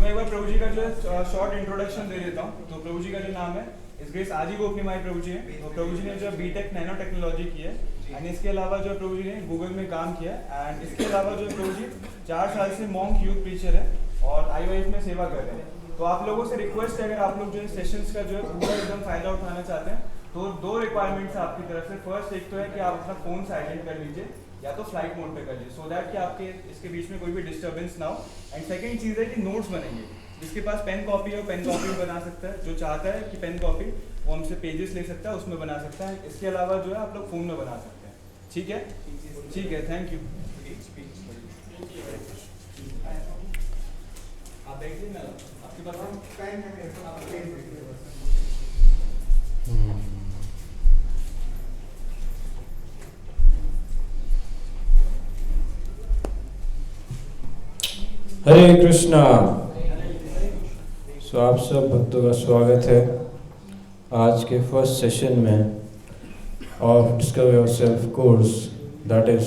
मैं एक बार प्रभु जी का जो है शॉर्ट इंट्रोडक्शन दे देता हूँ। तो प्रभु जी का जो नाम है इस ग्रेस आजी गोपनीमाई प्रभु जी हैं। तो प्रभु जी ने जो बीटेक नैनो टेक्नोलॉजी की है एंड इसके अलावा जो प्रभु जी ने गूगल में काम किया एंड इसके अलावा जो प्रभु जी 4 साल से मॉन्क यूथ प्रीचर है और IYF में सेवा कर रहे हैं। तो आप लोगों से रिक्वेस्ट है, अगर आप लोग जो है सेशंस का जो है पूरा एकदम फायदा उठाना चाहते हैं तो 2 रिक्वायरमेंट्स है आपकी तरफ से। फर्स्ट एक तो है कि आप अपना फ़ोन साइलेंट कर लीजिए या तो फ्लाइट मोड पे कर लीजिए, सो दैट कि आपके इसके बीच में कोई भी डिस्टर्बेंस ना हो। एंड सेकंड चीज़ है कि नोट्स बनेंगे। जिसके पास पेन कॉपी है वो पेन कॉपी में बना सकता है, जो चाहता है कि पेन कॉपी वो हमसे पेजेस ले सकता है, उसमें बना सकता है। इसके अलावा जो है आप लोग फ़ोन में बना सकते हैं। ठीक है, ठीक है, थैंक यू। आप देखिए ना, आपके पास हरे कृष्णा। सो आप सब भक्तों का स्वागत है आज के फर्स्ट सेशन में of discover yourself course, that is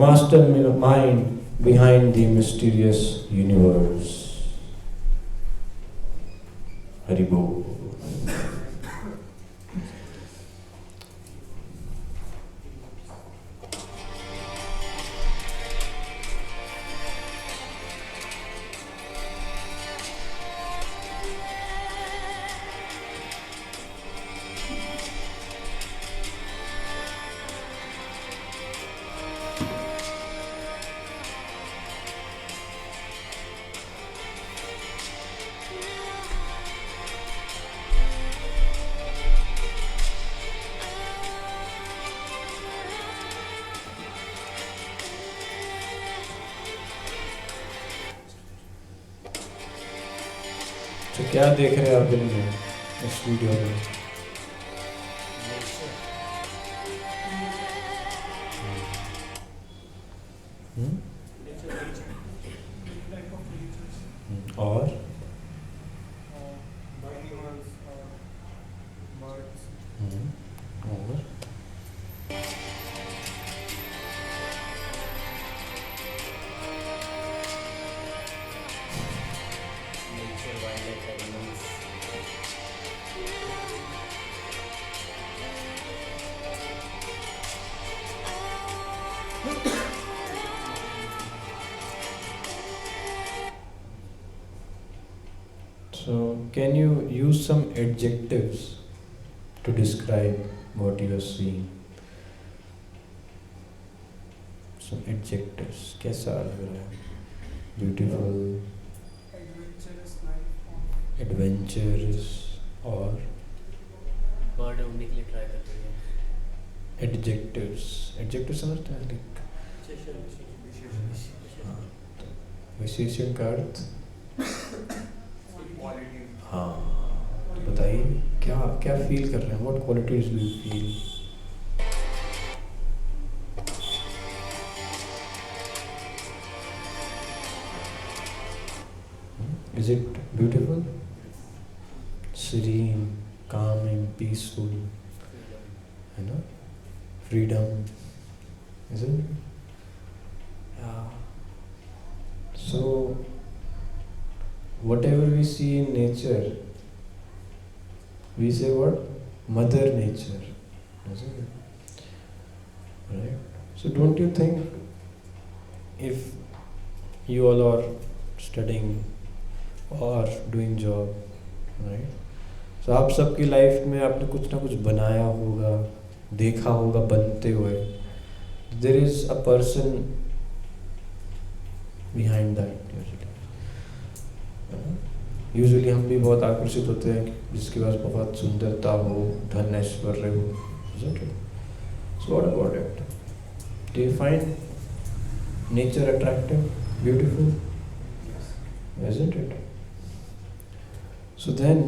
master mind behind the mysterious universe. Hari बोल। तो क्या देख रहे हैं आप इनमें इस वीडियो में? और और So, can you use some adjectives to describe what you are seeing? Some adjectives. कैसा लग रहा है? Beautiful, adventurous और वर्ड ढूंढने के लिए ट्राई कर रही है। adjectives. Adjectives समझते हैं? विशेषण का अर्थ? हाँ, तो बताइए क्या क्या फील कर रहे हैं? What qualities do you feel? Is it beautiful? Serene, calming, peaceful, है ना? Freedom, isn't it? Yeah. So, whatever we see in nature, we say what? Mother Nature, isn't it? Right? So don't you think if you all are studying or doing job, right? So आप सबकी life में आपने कुछ ना कुछ बनाया होगा, देखा होगा बनते हुए. There is a person behind that usually. Usually हम भी बहुत आकर्षित होते हैं जिसके पास बहुत सुंदरता हो, धन ऐश्वर्य हो, isn't it? So what about it? Do you find nature attractive, beautiful? Isn't it? So then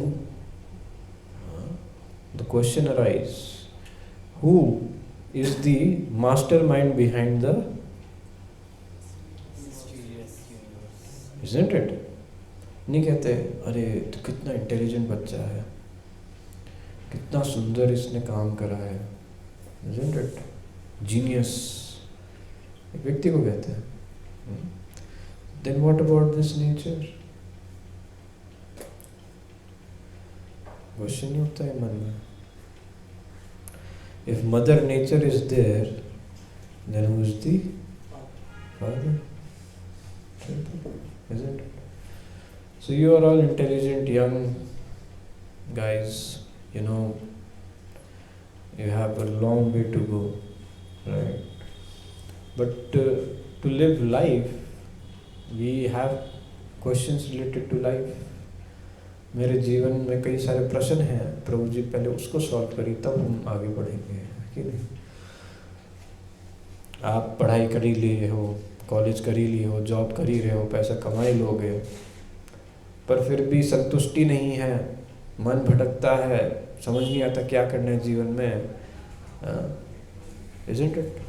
the question arises, who is the mastermind behind the Mysterious universe. isn't it? नहीं कहते अरे तो कितना इंटेलिजेंट बच्चा है, कितना सुंदर इसने काम करा है, isn't it? जीनियस एक व्यक्ति को कहते हैं. Then what about this nature? Question नहीं उठता है मन में. If Mother Nature is there, then who is the father? Isn't it? So you are all intelligent young guys, you know, you have a long way to go, right? But to live life, we have questions related to life. मेरे जीवन में कई सारे प्रश्न हैं, प्रभु जी पहले उसको solve करिए तब हम आगे बढ़ेंगे, कि नहीं? आप पढ़ाई कर ही लिए हो, कॉलेज कर ही लिए हो, जॉब कर ही रहे हो, पैसा कमा ही लोगे, पर फिर भी संतुष्टि नहीं है, मन भटकता है, समझ नहीं आता क्या करना है जीवन में. Isn't it?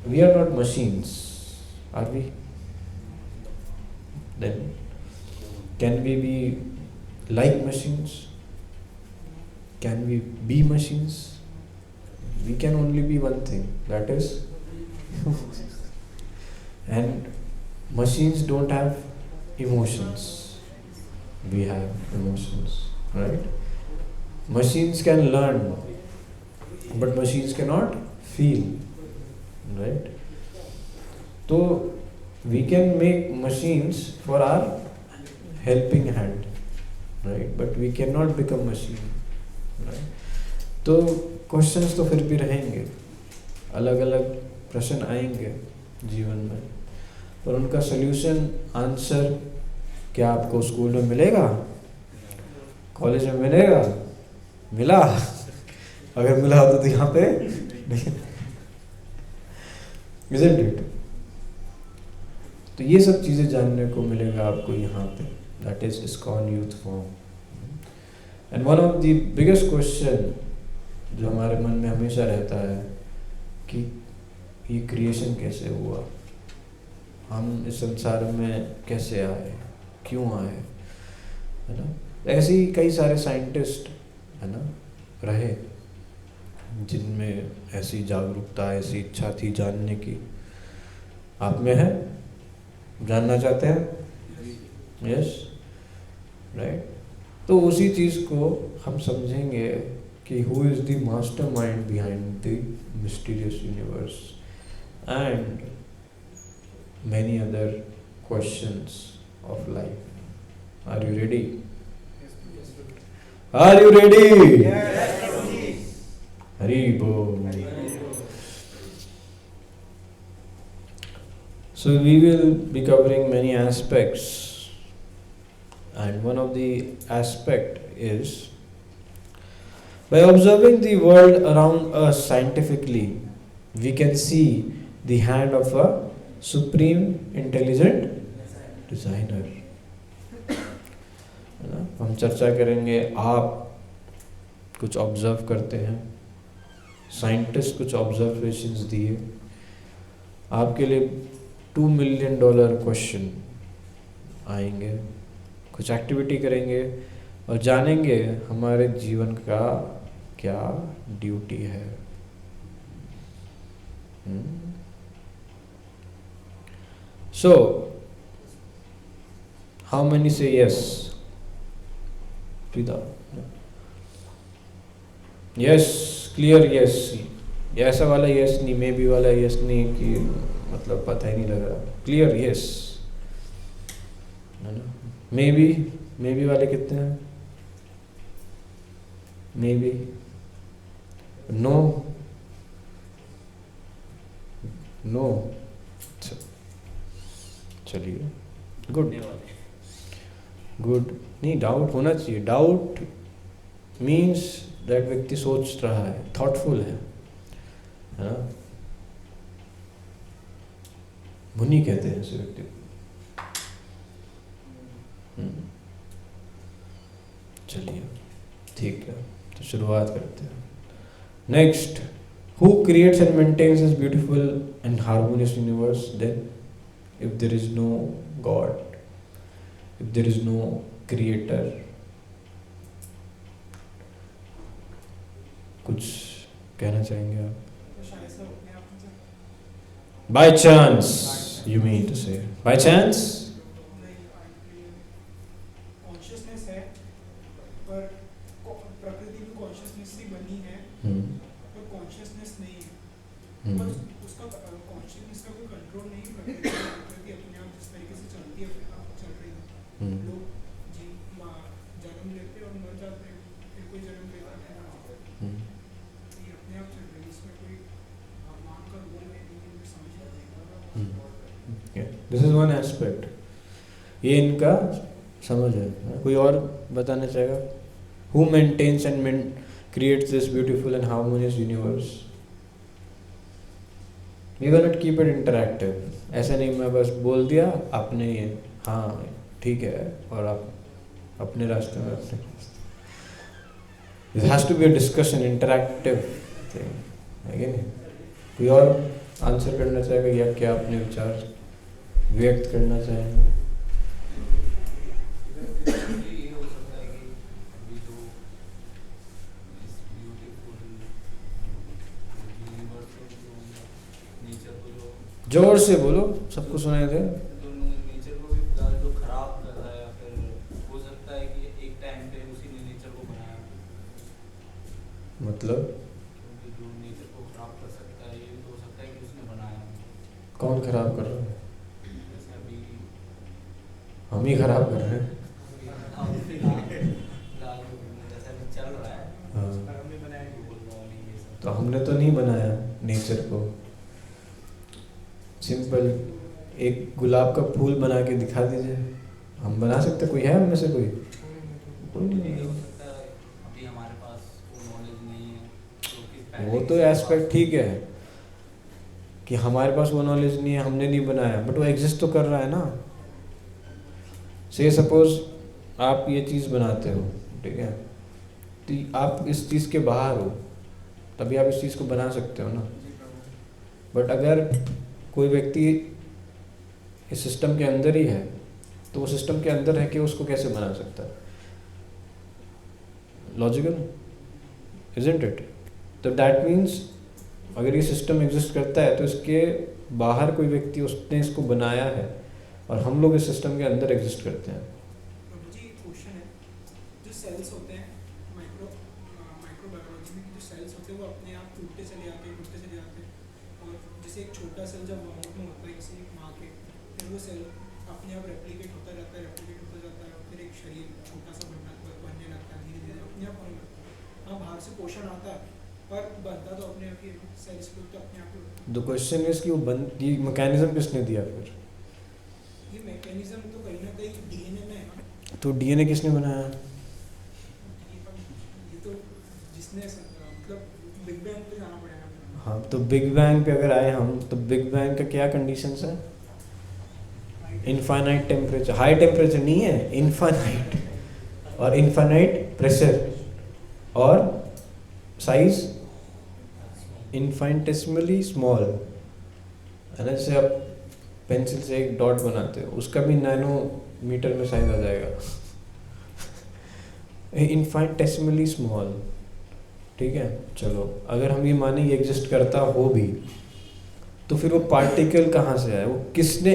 We are not machines, are we? Then can we be like machines? Can we be machines? We can only be one thing, that is and machines don't have emotions. We have emotions, right? Machines can learn, but machines cannot feel, right? So we can make machines for our helping hand, right? But we cannot become machine, right? तो questions तो फिर भी रहेंगे, अलग अलग प्रश्न आएंगे जीवन में, पर उनका सल्यूशन, आंसर क्या आपको स्कूल में मिलेगा, कॉलेज में मिलेगा? मिला? अगर मिला तो यहाँ पे isn't it? तो ये सब चीज़ें जानने को मिलेगा आपको यहाँ पे. That is ISKCON Youth Forum. And one of the biggest question जो हमारे मन में हमेशा रहता है कि ये क्रिएशन कैसे हुआ, हम इस संसार में कैसे आए, क्यों आए, है ना? ऐसे ही कई सारे साइंटिस्ट, है ना, रहे जिनमें ऐसी जागरूकता, ऐसी इच्छा थी जानने की. आप में है? जानना चाहते हैं? Yes, right. तो उसी चीज़ को हम समझेंगे कि who is the master mind behind the mysterious universe and many other questions of life. Are you ready? Are you ready? Hari बोल. So we will be covering many aspects, and one of the aspect is by observing the world around us scientifically, we can see the hand of a supreme intelligent designer. है ना? हम चर्चा करेंगे. आप कुछ observe करते हैं, scientist कुछ ऑब्जर्वेशंस दिए, आपके लिए $2 million क्वेश्चन आएंगे, कुछ एक्टिविटी करेंगे और जानेंगे हमारे जीवन का क्या ड्यूटी है. So, how many say yes? Pida. Yes, clear yes. ऐसा वाला yes नहीं, मे बी वाला yes नहीं कि मतलब पता ही नहीं लग रहा. क्लियर यस, है ना? मे बी वाले कितने हैं? Maybe, no, no. चलिए, गुड गुड. नहीं, डाउट होना चाहिए. डाउट मीन्स दैट व्यक्ति सोच रहा है, थॉटफुल है ना? मुनि कहते हैं ऐसे व्यक्ति को. चलिए, ठीक है, तो शुरुआत करते हैं. Next, who creates and maintains this beautiful and harmonious universe then if there is no God, if there is no creator? कुछ कहना चाहेंगे आप? By chance, you mean to say? By chance? Consciousness है प्रकृति अपने आप जिस तरीके से चलती है चल रही है, लोग जी जन्म लेते और मर जाते हैं, फिर कोई जन्म लेता है मर जाता है, ये अपने आप चल रही है, इसमें कोई भगवान का रोल है नहीं, मुझे समझ नहीं आता। दिस इज वन एस्पेक्ट, ये इनका समझ है। कोई और बताना चाहेगा? Who maintains and creates this beautiful and harmonious universe? We can not keep it interactive. ऐसा नहीं मैं बस बोल दिया आपने ये हाँ ठीक है और आप अपने रास्ते में अपने रास्ते। This has to be a discussion, interactive thing, है कि नहीं? कोई और आंसर करना चाहेगा या क्या अपने विचार व्यक्त करना चाहेंगे? ये हो सकता है कि अभी जो इस ब्यूटीफुल यूनिवर्स को, जो नेचर को, जो जोर से बोलो, सबको सुनाई दे। जो नेचर को भी फिलहाल जो खराब कर रहा है, या फिर हो सकता है कि एक टाइम पे उसी ने नेचर को बनाया, मतलब क्योंकि जो नेचर को खराब कर सकता है ये भी तो हो सकता है कि उसने बनाया। कौन खराब कर रहा है? जैसे अभी हम ही खराब कर रहे हैं। फिलहाल जैसा भी चल रहा है, हाँ। ग्लोबल वार्मिंग ये सब, तो हमने तो नहीं बनाया नेचर को। सिंपल एक गुलाब का फूल बना के दिखा दीजिए, हम बना सकते? कोई है हम में से कोई? कोई नहीं ये है। हो सकता है अभी हमारे पास वो नॉलेज नहीं है, तो किस वो तो एस्पेक्ट ठीक है कि हमारे पास वो नॉलेज नहीं है, हमने नहीं बनाया, बट वो एग्जिस्ट तो कर रहा है ना। से सपोज आप ये चीज़ बनाते हो, ठीक है, तो आप इस चीज़ के बाहर हो तभी आप इस चीज़ को बना सकते हो ना। बट अगर कोई व्यक्ति इस सिस्टम के अंदर ही है तो वो सिस्टम के अंदर है कि उसको कैसे बना सकता है? Logical, isn't it? तो दैट मीन्स अगर ये सिस्टम एग्जिस्ट करता है तो इसके बाहर कोई व्यक्ति उसने इसको बनाया है और हम लोग इस सिस्टम के अंदर एग्जिस्ट करते हैं। मुझे एक क्वेश्चन है, जो सेल्स होते हैं माइक्रोबायोलॉजी में, जो सेल्स होते हैं वो अपने आप टूटते चले जाते हैं, और जैसे एक छोटा सेल जब माउथ में होता है किसी माँ के, फिर वो सेल अपने आप रेप्लिकेट होता जाता है, और फिर एक शरीर छोटा सा बनने लगता है, धीरे धीरे अपने आप होने लगता है। हाँ, बाहर से पोषण आता है पर बनता तो अपने आप ही, सेल्स को तो अपने आप ही। द क्वेश्चन इज कि वो ये मैकेनिज्म किसने दिया? फिर ये मैकेनिज्म तो कहीं ना कहीं डीएनए में है ना। तो डीएनए किसने बनाया? ये तो जिसने मतलब बिग बैंग पे जाना पड़ेगा। हाँ, तो बिग बैंग पे अगर आए हम, तो बिग बैंग का क्या कंडीशंस है? इनफाइनाइट टेम्परेचर, हाई टेम्परेचर नहीं है, इनफाइनाइट, और इनफाइनाइट प्रेशर, और साइज इनफाइनिटेसिमली स्मॉल, है ना। जैसे आप पेंसिल से एक डॉट बनाते हो, उसका भी नैनोमीटर में साइज आ जाएगा। इनफाइनिटेसिमली स्मॉल, ठीक है। चलो अगर हम ये माने ये एग्जिस्ट करता हो भी, तो फिर वो पार्टिकल कहाँ से आया? वो किसने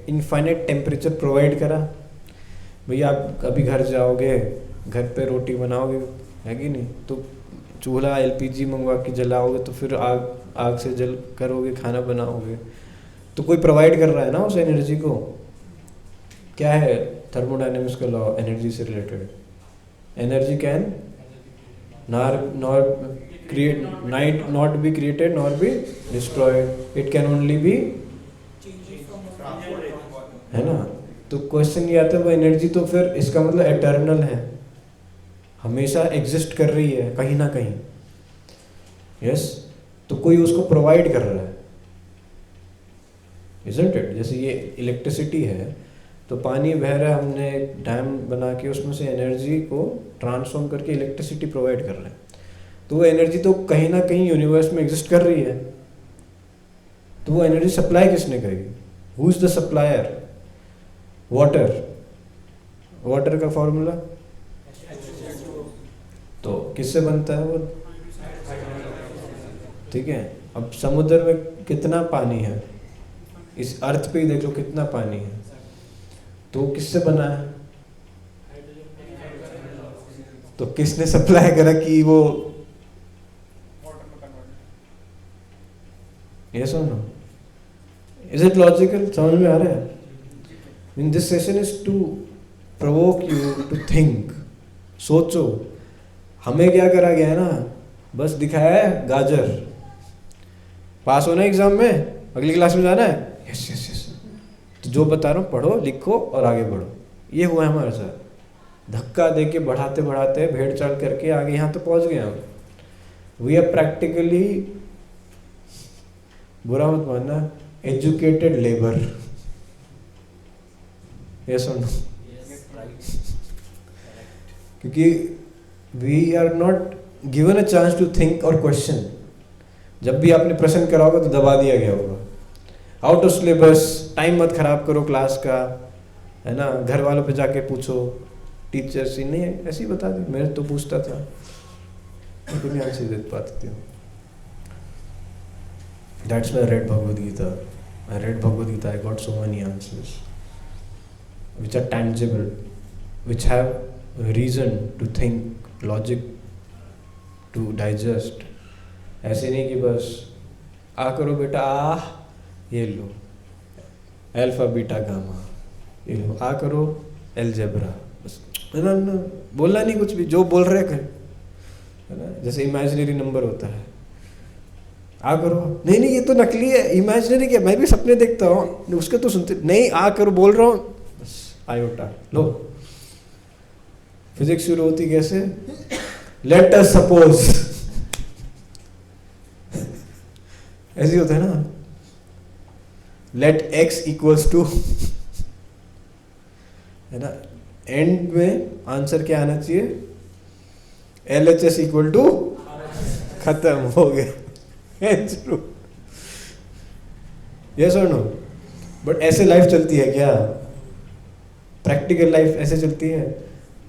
इनफाइनाइट टेम्परेचर प्रोवाइड करा? भैया आप कभी घर जाओगे, घर पे रोटी बनाओगे, है कि नहीं, तो चूल्हा एलपीजी मंगवा के जलाओगे, तो फिर आग से जल करोगे, खाना बनाओगे, तो कोई प्रोवाइड कर रहा है ना उस एनर्जी को। क्या है थर्मोडायनेमिक्स का लॉ एनर्जी से related? Energy can not be created not be destroyed, it can only be, है ना। तो क्वेश्चन ये आता है वो एनर्जी तो फिर इसका मतलब एटर्नल है, हमेशा एग्जिस्ट कर रही है कहीं ना कहीं। यस, तो कोई उसको प्रोवाइड कर रहा है, इजंट इट? जैसे ये इलेक्ट्रिसिटी है, तो पानी बह रहा है, हमने एक डैम बना के उसमें से एनर्जी को ट्रांसफॉर्म करके इलेक्ट्रिसिटी प्रोवाइड कर रहे हैं, तो वो एनर्जी तो कहीं ना कहीं यूनिवर्स में एग्जिस्ट कर रही है। तो वो एनर्जी सप्लाई किसने करी? Who is the supplier? Water, water का फॉर्मूला तो किससे बनता है वो? ठीक है। अब समुद्र में कितना पानी है? इस अर्थ पे ही देख लो कितना पानी है, तो किससे बना है? तो किसने सप्लाई करा कि वो, ये सुनो, इज इट लॉजिकल? समझ में आ रहा है? Mean this session is to provoke you to think. सोचो. हमें क्या करा गया है ना, बस दिखाया है गाजर, पास होना है एग्जाम में, अगली क्लास में जाना है, यस यस यस, तो जो बता रहा हूँ पढ़ो लिखो और आगे बढ़ो. ये हुआ है हमारे साथ. धक्का दे के बढ़ाते बढ़ाते भेड़ चाल करके आगे यहाँ तो पहुँच गए हम. वी आर प्रैक्टिकली, बुरा मत मानना, एजुकेटेड लेबर. यस और नो? क्योंकि we are not given a chance to think और क्वेश्चन. जब भी आपने प्रश्न करा होगा तो दबा दिया गया होगा. Out of syllabus. टाइम मत खराब करो क्लास का, है ना. घर वालों पे जाके पूछो, टीचर से नहीं ऐसे ही बता दी. मैं तो पूछता था, तो नहीं आंसर दे पाती थी. That's why I read Bhagavad Gita. I read Bhagavad Gita, I got so many answers which are tangible, which have reason to think, logic to digest. ऐसे नहीं कि बस आ करो बेटा, आ ये लो अल्फा बीटा गामा, ये लो आ करो अलजेब्रा, बस है ना. बोलना नहीं कुछ भी, जो बोल रहे करें, है ना. जैसे इमेजिनरी नंबर होता है, आ करो, नहीं नहीं ये तो नकली है, इमेजिनरी क्या, मैं भी सपने देखता हूँ, उसके तो सुनते नहीं, आ करो बोल रहा हूँ, बस आयोटा लो. फिजिक्स शुरू होती कैसे, लेट अस सपोज, ऐसे होता है ना, लेट एक्स इक्वल्स टू, है ना. एंड में आंसर क्या आना चाहिए, LHS इक्वल टू, खत्म हो गया. यस और नो? बट ऐसे लाइफ चलती है क्या? प्रैक्टिकल लाइफ ऐसे चलती है?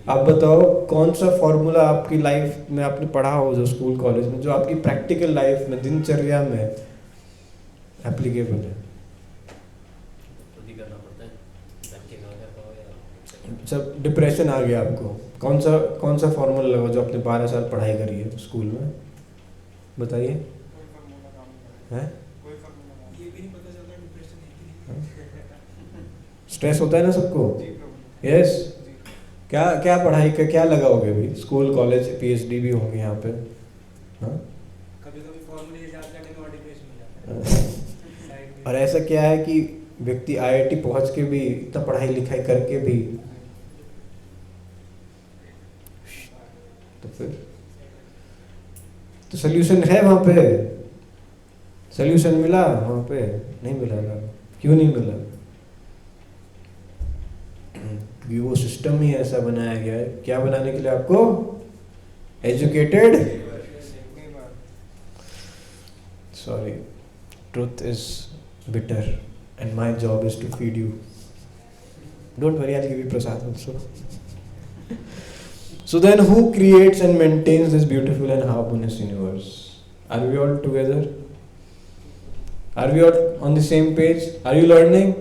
आप बताओ कौन सा फॉर्मूला आपकी लाइफ में आपने पढ़ा हो, जो स्कूल कॉलेज में, जो आपकी प्रैक्टिकल लाइफ में, दिनचर्या में एप्लीकेबल है? सब डिप्रेशन आ गया आपको, कौन सा फॉर्मूला लगा जो आपने 12 साल पढ़ाई करी है स्कूल में, बताइए. है ये भी नहीं पता चलता डिप्रेशन है कि नहीं. स्ट्रेस होता है ना सबको. यस. क्या क्या पढ़ाई का क्या लगाओगे अभी, स्कूल कॉलेज PhD भी होंगे यहाँ पे. हाँ, कभी-कभी फॉर्मूले याद करने में और डिप्रेशन हो जाता है. और ऐसा क्या है कि व्यक्ति IIT पहुँच के भी, इतना पढ़ाई लिखाई करके भी, तो फिर तो सोल्यूशन है वहाँ पे, सोल्यूशन मिला वहाँ पे, नहीं मिला ना. क्यों नहीं मिला? क्योंकि वो सिस्टम ही ऐसा बनाया गया है. क्या बनाने के लिए आपको? Educated. Sorry, truth is bitter and my job is to feed you. Don't worry, I will give you prasad also. So then who creates and maintains this beautiful and harmonious universe? Are we all together? Are we all on the same page? Are you learning?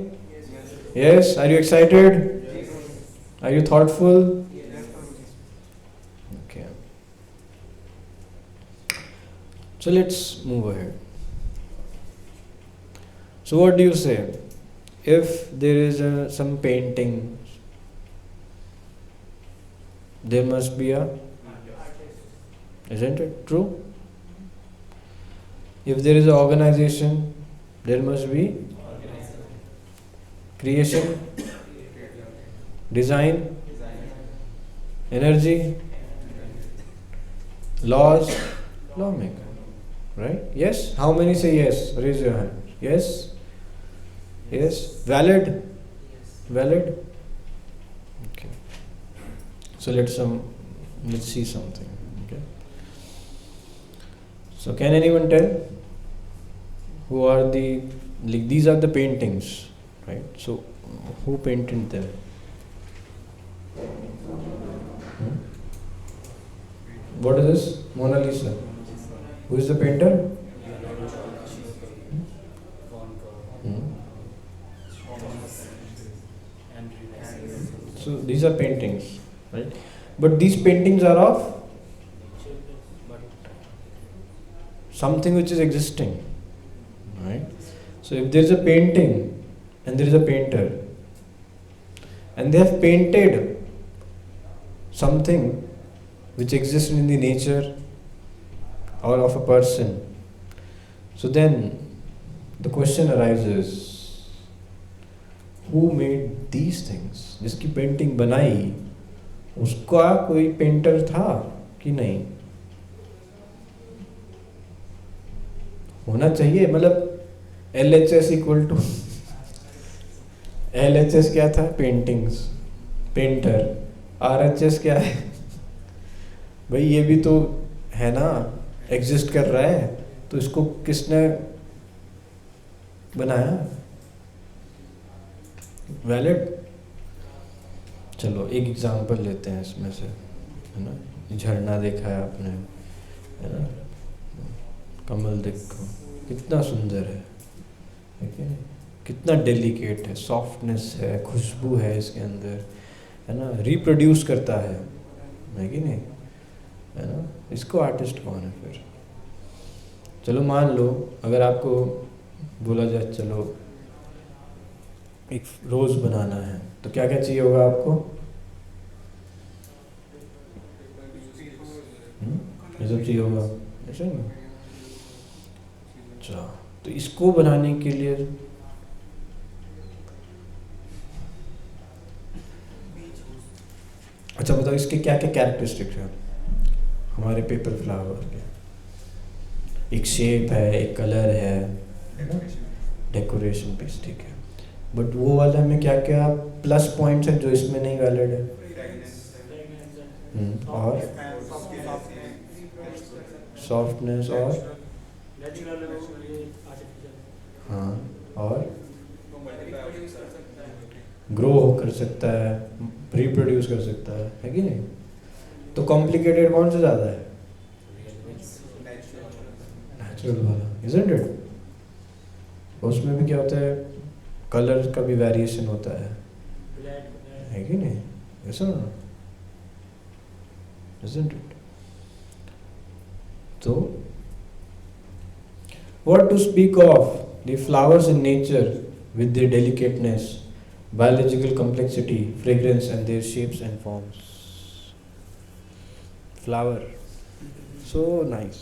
Yes. Are you excited? Are you thoughtful? Okay. So let's move ahead. So what do you say? If there is some painting, there must be a, isn't it true? If there is an organization, there must be creation, design, energy, laws, lawmaker, right? Yes? How many say yes? Raise your hand. Yes? Yes? Valid? Valid? Okay. So let's see something. Okay. So can anyone tell who are these are the paintings, right? So who painted them? What is this? Mona Lisa. Who is the painter? So these are paintings, right? But these paintings are of something which is existing, right? So if there is a painting and there is a painter, and they have painted something which exists in the nature or of a person. So then the question arises, who made these things? जिसकी painting बनाई उसका कोई painter था कि नहीं? होना चाहिए, मतलब LHS इक्वल टू LHS क्या था? Paintings, painter. RHS क्या है? भाई ये भी तो है ना, एग्जिस्ट कर रहा है, तो इसको किसने बनाया? वैलिड। चलो एक एग्जांपल लेते हैं इसमें से, है ना। झरना देखा है आपने, है ना। कमल देखो कितना सुंदर है कि नहीं? कितना डेलिकेट है, सॉफ्टनेस है, खुशबू है इसके अंदर, है ना। रिप्रोड्यूस करता है कि नहीं, है ना। इसको आर्टिस्ट कौन है फिर? चलो मान लो अगर आपको बोला जाए चलो एक रोज़ बनाना है, तो क्या क्या चाहिए होगा आपको? ये सब चाहिए होगा, ऐसा नहीं? अच्छा, तो इसको बनाने के लिए अच्छा बताओ इसके क्या क्या कैरेक्टरिस्टिक्स हैं हमारे पेपर फ्लावर के? एक शेप है, एक कलर है, डेकोरेशन पीस, ठीक है। बट वो वाला में क्या क्या प्लस पॉइंट्स हैं जो इसमें नहीं वैलिड है? और सॉफ्टनेस, और हाँ, और ग्रो कर सकता है, रिप्रोड्यूस कर सकता है कि नहीं? तो कॉम्प्लिकेटेड कौन सा ज़्यादा है? नेचुरल वाला, इजंट इट? उसमें भी क्या होता है, कलर का भी वेरिएशन होता है कि नहीं? ऐसा ना, इजंट इट? तो what to speak of the flowers in nature with their delicateness, biological complexity, fragrance and their shapes and forms. Flower, so nice.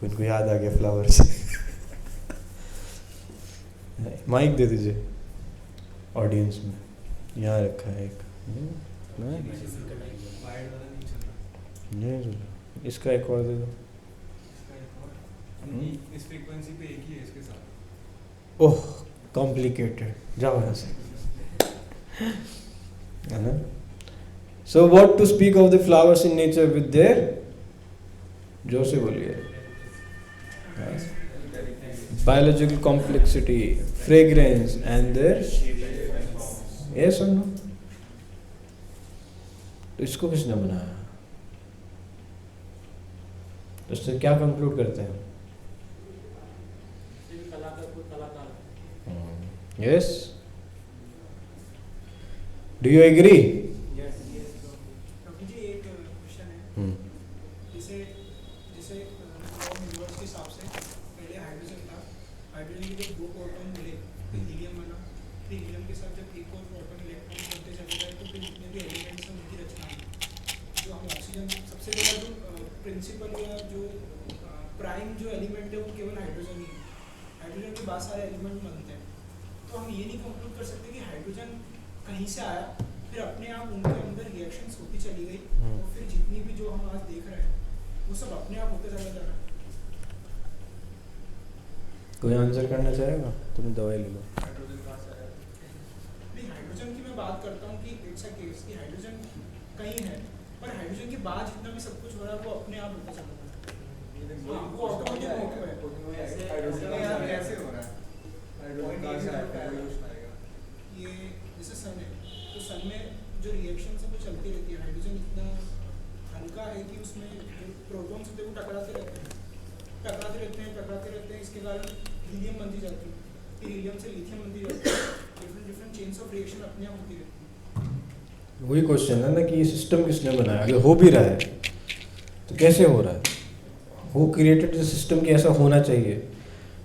इनको याद आ गया फ्लावर से। माइक दे दीजिए ऑडियंस में, यहाँ रखा है एक, नहीं इसका एक और दे दो। इस फ्रीक्वेंसी पे एक ही है इसके साथ। ओह कॉम्प्लिकेटेड, जाओ यहाँ से, है ना। So what to speak of the flowers in nature with their, जोर से बोलिए, biological complexity, fragrance and their, yes और नो? तो इसको किसने बनाया? तो इससे क्या कंक्लूड करते हैं? Yes? Do you agree? Yes. जी एक क्वेश्चन है, जैसे जैसे यूनिवर्स के हिसाब से पहले हाइड्रोजन था, हाइड्रोजन के जब 2 प्रोटॉन मिले हीलियम बना, फिर हीलियम के साथ जब एक और प्रोटॉन इलेक्ट्रॉन बनते चले गए तो फिर जितने भी एलिमेंट्स हैं उनकी रचना हुई। जो हम ऑक्सीजन, सबसे पहला जो प्रिंसिपल या जो प्राइम जो एलिमेंट है वो केवल हाइड्रोजन ही है। हाइड्रोजन के बाद सारे एलिमेंट बनते हैं। तो हम ये नहीं कंक्लूड कर सकते कि हाइड्रोजन कहीं से आया, फिर अपने आप उनके अंदर रिएक्शंस होती चली गई, और फिर जितनी भी जो हम आज देख रहे हैं वो सब अपने आप होते चला जा रहा है। कोई आंसर करना चाहेगा? तुम दवाई ले लो। नहीं, हाइड्रोजन की मैं बात करता हूँ कि इट्स अ केस कि हाइड्रोजन कहीं है, पर हाइड्रोजन के बाद जितना भी सब कुछ हो रहा है वो अपने आप होता चला जा रहा है। वो ऑटोमेटिक कैसे हो रहा है? ये जैसे सन है, तो सन में जो रिएक्शन है वो चलती रहती है। हाइड्रोजन इतना हल्का है कि उसमें जो प्रोटॉन्स होते हैं वो टकराते रहते हैं। इसके कारण हीलियम बनती जाती है, फिर हीलियम से लिथियम बनती जाती है। डिफरेंट चेन्स ऑफ रिएक्शन अपने आप होती रहती है। वही क्वेश्चन है ना कि ये सिस्टम किसने बनाया? अगर हो भी रहा है तो कैसे हो रहा है? हु क्रिएटेड द सिस्टम कि ऐसा होना चाहिए?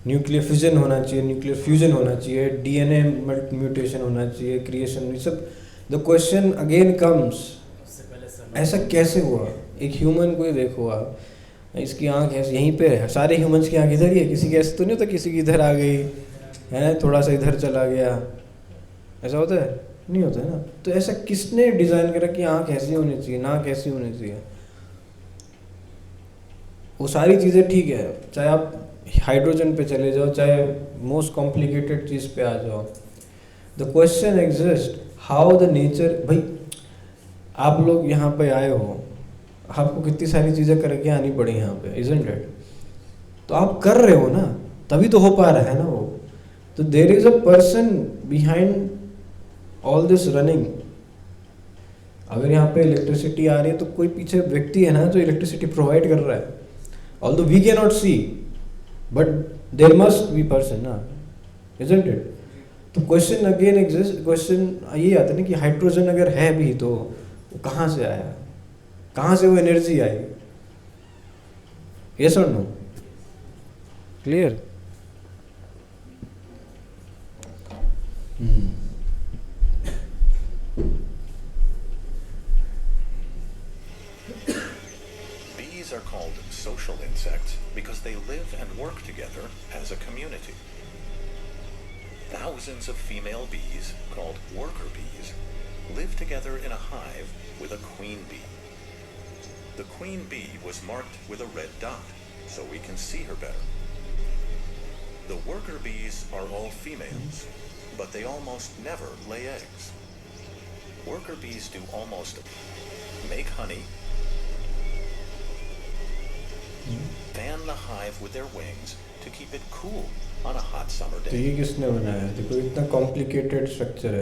न्यूक्लियर फिजन होना चाहिए, न्यूक्लियर फ्यूजन होना चाहिए, डीएनए म्यूटेशन होना चाहिए, क्रिएशन, ये सब। द क्वेश्चन अगेन कम्स, उससे पहले सर ऐसा कैसे हुआ? एक ह्यूमन को ही देखो आप, इसकी आंख ऐसे यहीं पे है, सारे ह्यूमंस की आंख इधर ही है, किसी की ऐसे तो नहीं होता किसी की इधर आ गई है, थोड़ा सा इधर चला गया, ऐसा होता है? नहीं होता है ना। तो ऐसा किसने डिज़ाइन करा कि आंख ऐसी होनी चाहिए, नाक ऐसी होनी चाहिए? वो सारी चीज़ें ठीक है, चाहे आप हाइड्रोजन पे चले जाओ, चाहे मोस्ट कॉम्प्लिकेटेड चीज़ पे आ जाओ, the question exist how the nature. भाई आप लोग यहाँ पे आए हो, आपको कितनी सारी चीज़ें करके आनी पड़ी यहाँ पे, इजंट इट? तो आप कर रहे हो ना, तभी तो हो पा रहा है ना वो। तो there is a person behind all this running. अगर यहाँ पे इलेक्ट्रिसिटी आ रही है तो कोई पीछे व्यक्ति है ना जो इलेक्ट्रिसिटी प्रोवाइड कर रहा है, although we can not see, but there must be person ना, इजंट इट? तो क्वेश्चन अगेन एग्जिस्ट, क्वेश्चन ये आता है ना कि हाइड्रोजन अगर है भी तो वो कहाँ से आया, कहाँ से वो एनर्जी आई? यस और no? Clear? Bees are called social insects because they live and work together as a community. Thousands of female bees, called worker bees, live together in a hive with a queen bee. The queen bee was marked with a red dot, so we can see her better. The worker bees are all females, but they almost never lay eggs. Worker bees do almost make honey, fan the hive with their wings to keep it cool on a hot summer तो day. ये किसने बनाया? देखो इतना complicated structure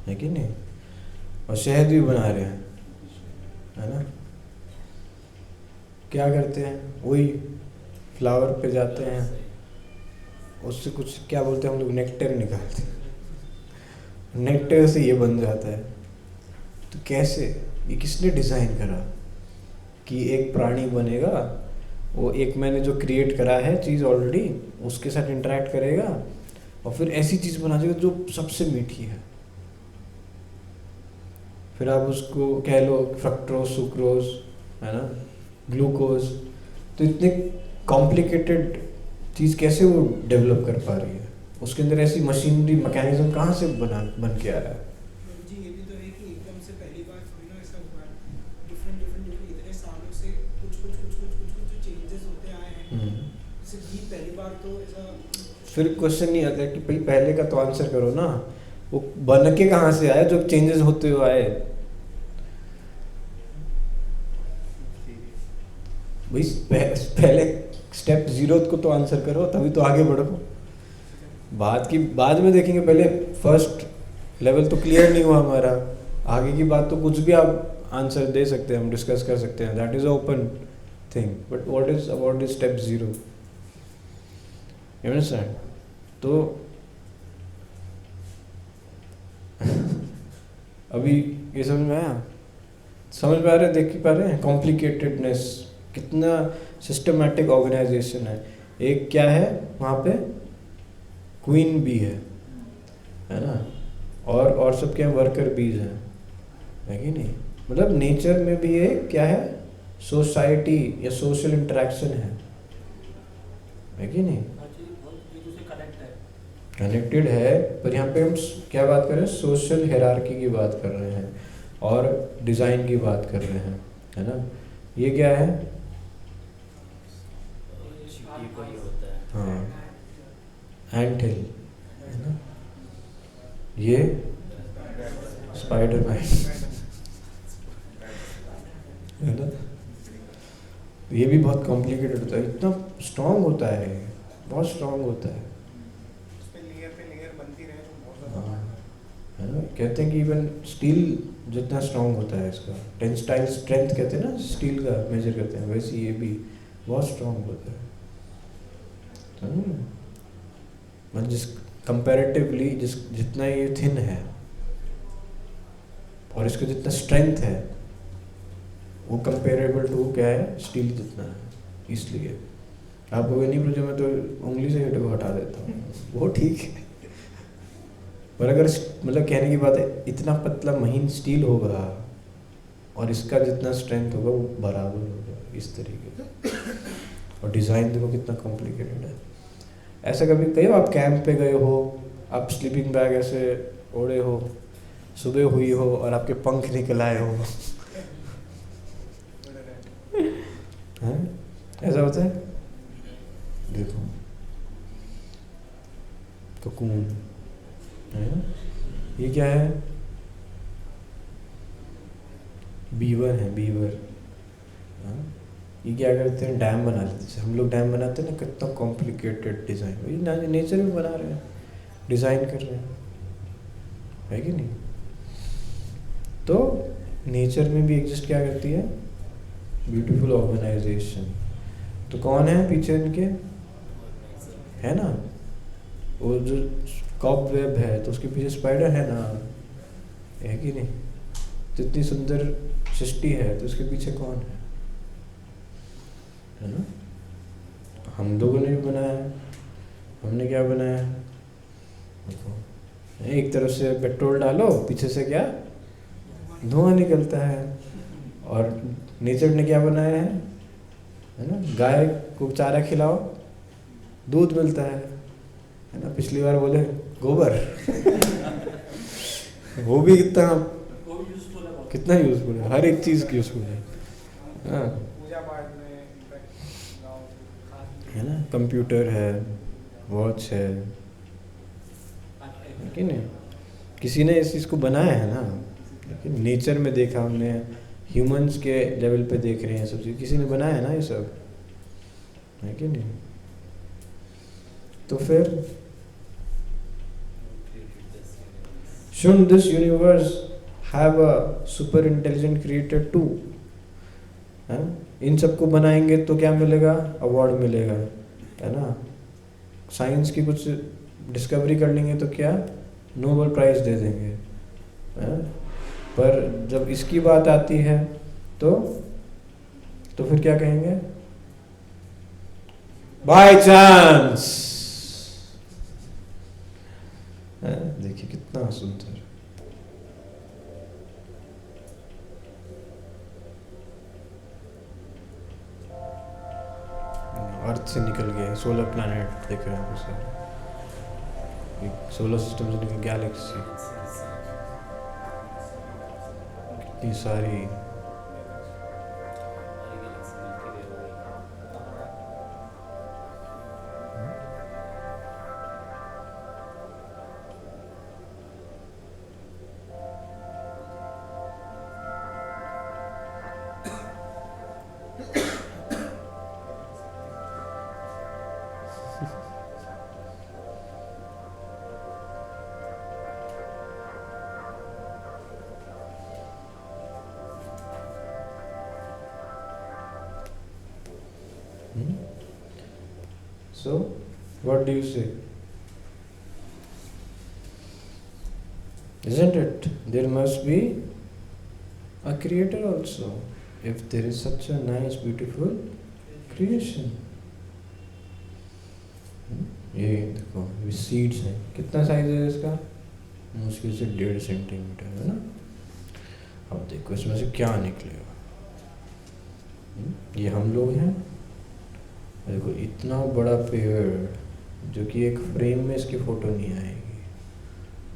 है कि नहीं? और शहद भी बना रहे हैं, है ना? क्या करते हैं? वही फ्लावर पे जाते हैं, उससे कुछ क्या बोलते हैं हम लोग, नेक्टर निकालते हैं, नेक्टर से ये बन जाता है। तो कैसे, ये किसने डिज़ाइन करा कि एक प्राणी बनेगा, वो एक मैंने जो क्रिएट करा है चीज़ ऑलरेडी, उसके साथ इंटरेक्ट करेगा और फिर ऐसी चीज़ बना देगा जो सबसे मीठी है। फिर आप उसको कह लो फ्रक्टोज, सुक्रोज, है ना, ग्लूकोज। तो इतने कॉम्प्लिकेटेड चीज़ कैसे वो डेवलप कर पा रही है? उसके अंदर ऐसी मशीनरी मैकेनिज्म कहाँ से बन के आ रहा है? जी ये भी तो है कि एकदम से पहली बार थोड़ी ना ऐसा हुआ है, डिफरेंट इतने सालों से कुछ जो चेंजेस होते आए हैं, जैसे भी पहली बार तो ऐसा। फिर क्वेश्चन नहीं आता कि भाई पहले का तो आंसर करो ना, वो बन के कहाँ से आया जो चेंजेस होते हुए आए? भाई पहले स्टेप 0 को तो आंसर करो, तभी तो आगे बढ़ो। बाद में देखेंगे, पहले फर्स्ट लेवल तो क्लियर नहीं हुआ हमारा, आगे की बात तो कुछ भी आप आंसर दे सकते हैं, हम डिस्कस कर सकते हैं, that is a open thing. But what is about this step 0? You understand? तो अभी ये समझ में आया? समझ में आ रहा है? देख पा रहे हैं कॉम्प्लिकेटेडनेस, कितना सिस्टमैटिक ऑर्गेनाइजेशन है। एक क्या है वहाँ पे, क्वीन बी है ना, और सब क्या वर्कर बीज हैं, है कि नहीं? मतलब नेचर में भी एक क्या है, सोसाइटी या सोशल इंटरेक्शन है कि नहीं? कनेक्टेड है, पर यहाँ पे हम क्या बात कर रहे हैं, सोशल हायरार्की की बात कर रहे हैं और डिज़ाइन की बात कर रहे हैं, है ना? ये क्या है? हाँ, एंटहिल, है ना? ये स्पाइडरमैन, है ना? ये भी बहुत कॉम्प्लिकेटेड होता है, इतना स्ट्रॉन्ग होता है, बहुत स्ट्रॉन्ग होता है। है ना? कहते हैं कि इवन स्टील जितना स्ट्रॉन्ग होता है, इसका टेंसाइल स्ट्रेंथ कहते हैं ना, स्टील का मेजर करते हैं, वैसे ये भी बहुत स्ट्रॉन्ग होता है। मतलब जिस कंपैरेटिवली जितना ये थिन है और इसका जितना स्ट्रेंथ है वो कंपेरेबल टू क्या है, स्टील जितना है, इसलिए। आप कहोगे नहीं प्रभु जी मैं तो उंगली से हीटर को हटा देता हूँ, वो ठीक है। पर अगर मतलब कहने की बात है, इतना पतला महीन स्टील होगा और इसका जितना स्ट्रेंथ होगा वो बराबर होगा इस तरीके से। और डिज़ाइन देखो कितना कॉम्प्लिकेटेड है। ऐसा कभी कहीं आप कैंप पे गए हो, आप स्लीपिंग बैग ऐसे ओढ़े हो, सुबह हुई हो और आपके पंख निकल आए हो हैं? ऐसा होता है? देखो ककून है ना, ये क्या है? बीवर है, बीवर। हाँ? ये क्या करते हैं? डैम बना लेते हैं। जैसे हम लोग डैम बनाते हैं ना, कितना कॉम्प्लिकेटेड डिज़ाइन, ये नेचर में बना रहे हैं, डिज़ाइन कर रहे हैं, है कि नहीं? तो नेचर में भी एग्जिस्ट क्या करती है? Beautiful organisation. तो कौन है पीछे इनके? है ना, वो जो कॉब वेब है तो उसके पीछे स्पाइडर है ना, है कि नहीं? तो इतनी सुंदर सृष्टि है तो उसके पीछे कौन है ना? हम लोगों ने भी बनाया है। हमने क्या बनाया है? देखो, एक तरफ से पेट्रोल डालो, पीछे से क्या धुआं निकलता है। और नेचर ने क्या बनाया है ना? गाय को चारा खिलाओ, दूध मिलता है ना? पिछली बार बोले गोबर वो भी कितना यूजफुल है, हर एक चीज़ यूजफुल है। हाँ, पूजा पाठ में है ना? कंप्यूटर है, वॉच है कि नहीं? किसी ने इस चीज़ को बनाया है ना, लेकिन नेचर में देखा हमने, ह्यूमंस के लेवल पे देख रहे हैं सब चीज़, किसी ने बनाया है ना ये सब, है कि नहीं? तो फिर shouldn't this universe have a super intelligent creator too? है? इन सबको बनाएंगे तो क्या मिलेगा? अवार्ड मिलेगा, है ना? साइंस की कुछ डिस्कवरी कर लेंगे तो क्या नोबेल प्राइज दे देंगे, है? पर जब इसकी बात आती है तो फिर क्या कहेंगे? By chance. देखिए कितना सुंदर। अर्थ से निकल गए, सोलर प्लैनेट देख रहे हैं आप सारे, सोलर सिस्टम से निकल गैलेक्सी, कितनी सारी। So, what do you say? Isn't it? There must be a creator also, if there is such a nice, beautiful creation. ये देखो, ये सीड्स हैं, कितना साइज है इसका? मुश्किल से 1.5 सेंटीमीटर, है ना? अब देखो इसमें से क्या निकलेगा। ये हम लोग हैं। देखो इतना बड़ा पेड़ जो कि एक फ्रेम में इसकी फोटो नहीं आएगी।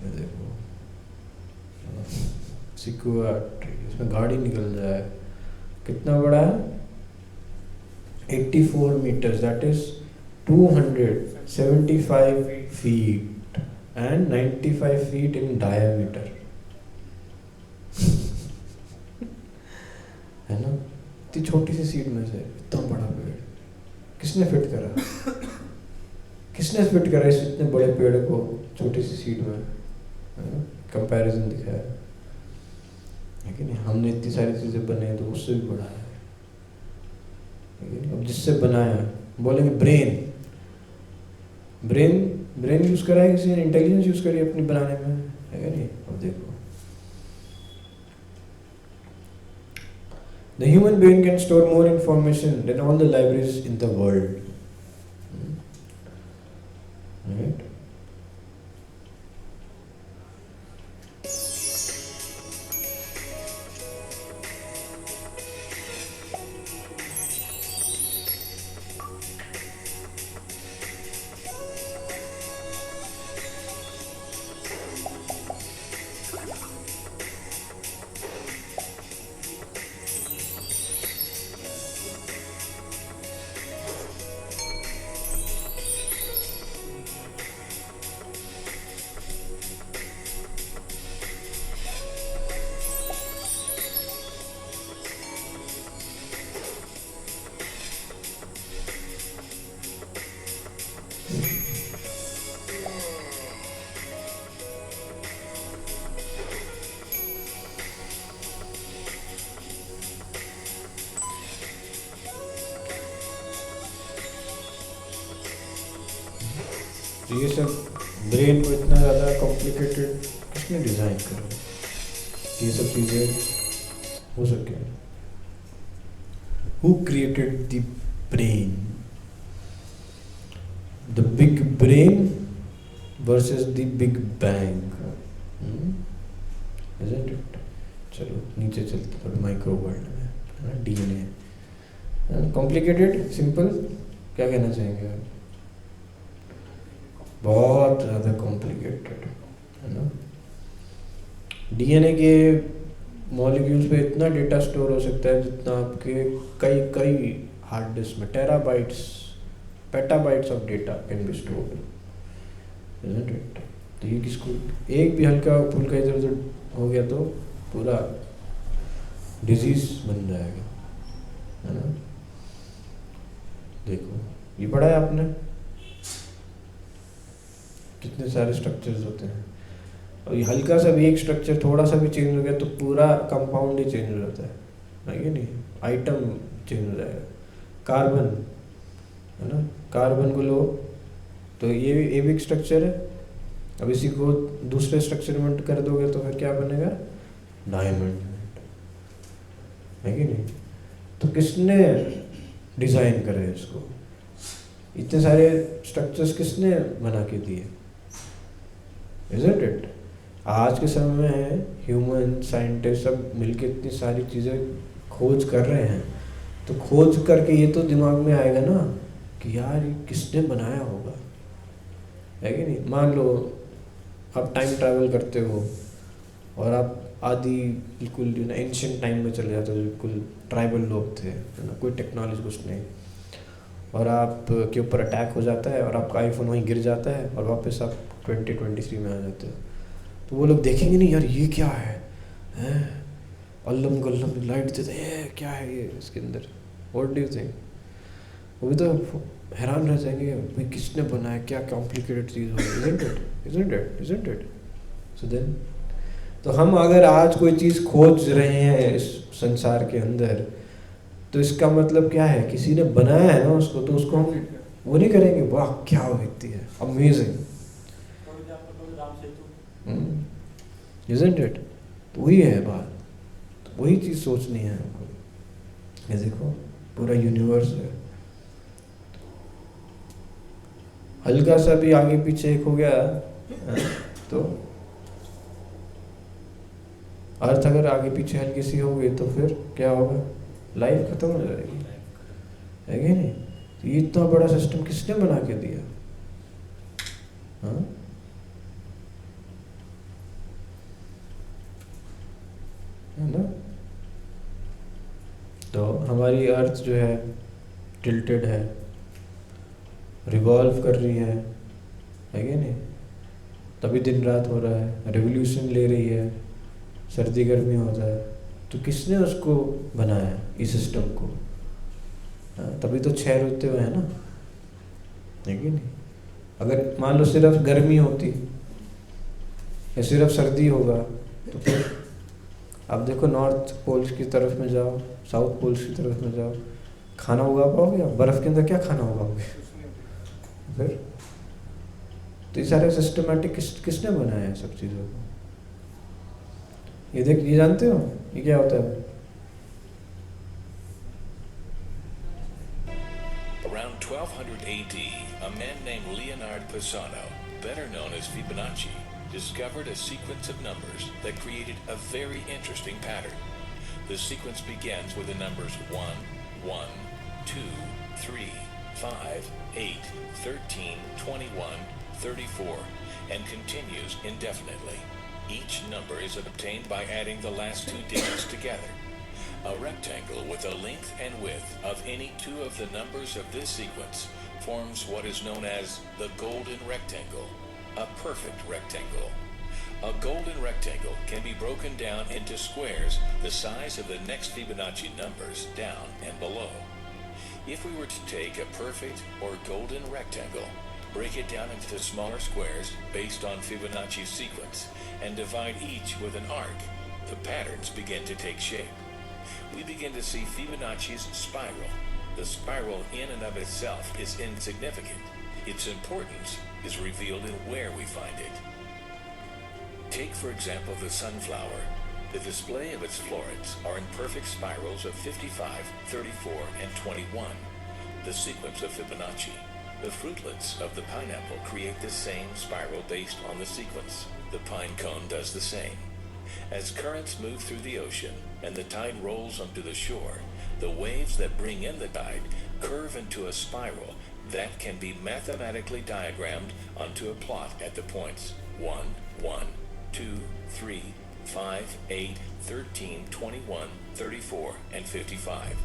ये देखो सिकुआ ट्री, इसमें गाड़ी निकल जाए, कितना बड़ा है? 84 metres, that is 275 feet and 95 feet in diameter, है ना? इतनी छोटी सी सीट में से इतना बड़ा पेड़ किसने फिट करा? किसने फिट करा इस इतने बड़े पेड़ को छोटी सी सीट में? कंपैरिजन दिखाया है कि नहीं? हमने इतनी सारी चीजें बनाई तो उससे भी बड़ा है। अब जिससे बनाया, बोलेंगे ब्रेन यूज करा है किसी ने, इंटेलिजेंस यूज करी अपनी बनाने में, है कि नहीं? अब देखो, the human brain can store more information than all the libraries in the world. ये सब ब्रेन को इतना ज़्यादा कॉम्प्लिकेटेड किसने डिज़ाइन करा? ये सब चीज़ें हो सके। Who created the brain? The big brain versus the big bang. Isn't it? चलो नीचे चलते थोड़ा माइक्रो वर्ल्ड में, DNA कॉम्प्लिकेटेड सिंपल क्या कहना चाहेंगे आप? बहुत ज़्यादा कॉम्प्लिकेटेड है ना। डीएनए के मॉलिक्यूल्स पे इतना डेटा स्टोर हो सकता है जितना आपके कई कई हार्ड डिस्क में terabytes petabytes of data can be stored, isn't it? तो ये किसको एक भी हल्का फुल्का इधर उधर हो गया तो पूरा डिजीज बन जाएगा, है ना। देखो ये पढ़ा है आपने, कितने सारे स्ट्रक्चर्स होते हैं, और ये हल्का सा भी एक स्ट्रक्चर थोड़ा सा भी चेंज हो गया तो पूरा कंपाउंड ही चेंज हो जाता है कि नहीं, आइटम चेंज हो जाएगा। कार्बन है ना, कार्बन को लो तो ये एक स्ट्रक्चर है, अब इसी को दूसरे स्ट्रक्चर में कर दोगे तो फिर क्या बनेगा? डायमंड, है कि नहीं। तो किसने डिज़ाइन करे इसको? इतने सारे स्ट्रक्चर्स किसने बना के दिए? Isn't it? आज के समय में ह्यूमन साइंटिस्ट सब मिलके इतनी सारी चीज़ें खोज कर रहे हैं, तो खोज करके ये तो दिमाग में आएगा ना कि यार ये किसने बनाया होगा, है कि नहीं। मान लो आप टाइम ट्रैवल करते हो और आप आदि बिल्कुल जो ना एंशिएंट टाइम में चले जाते हो, बिल्कुल ट्राइबल लोग थे, है ना, कोई टेक्नोलॉजी कुछ नहीं, और आप के ऊपर अटैक हो जाता है और आपका आईफोन वहीं गिर जाता है और वापस आप 2023 में आ जाते हो, तो वो लोग देखेंगे नहीं यार ये क्या है, अल्लम गल्लम लाइट देते हैं, क्या है ये इसके अंदर, व्हाट डू यू थिंक? वो भी तो हैरान रह जाएंगे भाई किसने बनाया, क्या कॉम्प्लिकेटेड चीज़ हो, isn't it? So then, तो हम अगर आज कोई चीज़ खोज रहे हैं इस संसार के अंदर, तो इसका मतलब क्या है? किसी ने बनाया है ना उसको, तो उसको हम वो नहीं करेंगे वाह क्या व्यक्ति है, अमेजिंग, isn't it? तो वही है बात, तो वही चीज़ सोचनी है हमको। ये देखो पूरा यूनिवर्स है, हल्का सा भी आगे पीछे एक हो गया तो अर्थ अगर आगे पीछे हल्की सी हो गई तो फिर क्या होगा? लाइफ खत्म हो जाएगी, है कि नहीं। तो ये इतना बड़ा सिस्टम किसने बना के दिया? हाँ, है ना। तो हमारी अर्थ जो है टिल्टेड है, रिवॉल्व कर रही है कि नहीं, तभी दिन रात हो रहा है, रेवोल्यूशन ले रही है, सर्दी गर्मी होता है, तो किसने उसको बनाया इस सिस्टम को? तभी तो 6 ऋतु है ना, है कि नहीं। अगर मान लो सिर्फ गर्मी होती या सिर्फ सर्दी होगा तो फिर आप देखो नॉर्थ पोल्स की तरफ में जाओ, साउथ पोल्स की तरफ में जाओ, खाना उगा पाओगे? आप बर्फ़ के अंदर क्या खाना उगाओगे फिर? तो ये सारे सिस्टमेटिक किसने बनाया है सब चीज़ों को? ये जानते हो ये क्या होता है? Around 1200 AD, a man named Leonard Pisano, better known as Fibonacci, discovered a sequence of numbers that created a very interesting pattern. The sequence begins with the numbers 1, 1, 2, 3, 5, 8, 13, 21, 34, and continues indefinitely. Each number is obtained by adding the last two digits together. A rectangle with a length and width of any two of the numbers of this sequence forms what is known as the golden rectangle, a perfect rectangle. A golden rectangle can be broken down into squares the size of the next Fibonacci numbers down and below. If we were to take a perfect or golden rectangle, break it down into smaller squares based on Fibonacci's sequence, and divide each with an arc, the patterns begin to take shape. We begin to see Fibonacci's spiral. The spiral in and of itself is insignificant. Its importance is revealed in where we find it. Take, for example, the sunflower. The display of its florets are in perfect spirals of 55, 34, and 21, the sequence of Fibonacci. The fruitlets of the pineapple create the same spiral based on the sequence. The pine cone does the same. As currents move through the ocean and the tide rolls onto the shore, the waves that bring in the tide curve into a spiral that can be mathematically diagrammed onto a plot at the points 1, 1, 2, 3, 5, 8, 13, 21, 34, and 55.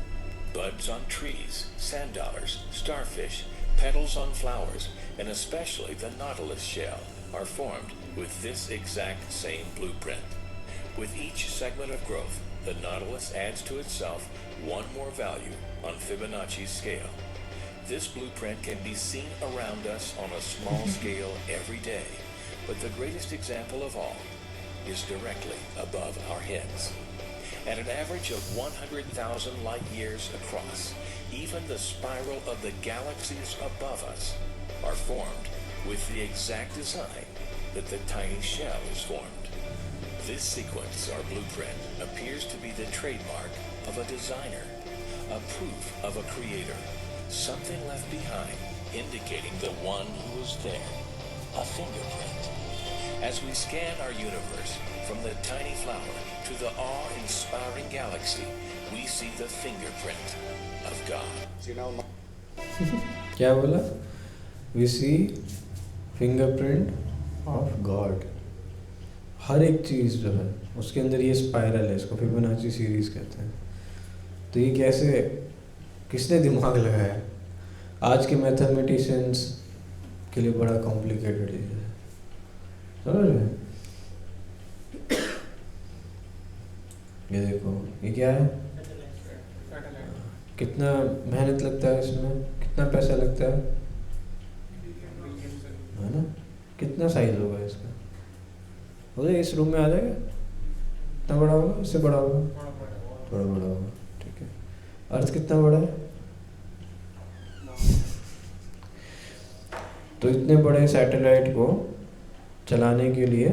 Buds on trees, sand dollars, starfish, petals on flowers, and especially the nautilus shell are formed with this exact same blueprint. With each segment of growth, the nautilus adds to itself one more value on Fibonacci's scale. This blueprint can be seen around us on a small scale every day, but the greatest example of all is directly above our heads. At an average of 100,000 light years across, even the spiral of the galaxies above us are formed with the exact design that the tiny shell is formed. This sequence or blueprint appears to be the trademark of a designer, a proof of a creator, something left behind indicating the one who was there, a fingerprint. As we scan our universe from the tiny flower to the awe-inspiring galaxy, we see the fingerprint of God. क्या बोला? We see fingerprint of God. हर एक चीज़ जो है उसके अंदर ये spiral है, इसको फिबोनाची सीरीज कहते हैं. तो ये कैसे, किसने दिमाग लगाया? आज के मैथमेटिशियंस के लिए बड़ा कॉम्प्लिकेटेड चीज़ है, समझ रहे? ये देखो, ये क्या है? कितना मेहनत लगता है इसमें, कितना पैसा लगता है ना? कितना साइज होगा इसका? हो जाएगा, इस रूम में आ जाएगा? कितना बड़ा होगा? इससे बड़ा होगा? थोड़ा बड़ा होगा, ठीक है. अर्थ कितना बड़ा है? तो इतने बड़े सैटेलाइट को चलाने के लिए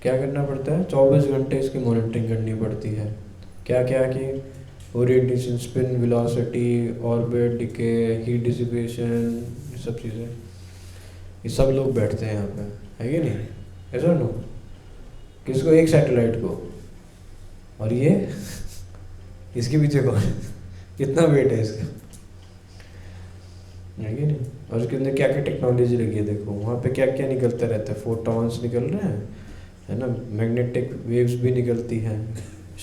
क्या करना पड़ता है? 24 घंटे इसकी मॉनिटरिंग करनी पड़ती है. क्या क्या कि orientation, spin, velocity, orbit, decay, heat dissipation, ये सब चीज़ें. ये सब लोग बैठते हैं यहाँ पे, है कि नहीं? ऐसा नो किसको? एक सैटेलाइट को. और ये इसके पीछे कौन है? कितना वेट है इसका, है कि नहीं? और उसके अंदर क्या क्या टेक्नोलॉजी लगी है, देखो वहाँ पे क्या क्या निकलता रहता है. फोटॉन्स निकल रहे हैं, है ना? मैग्नेटिक वेव्स भी निकलती हैं,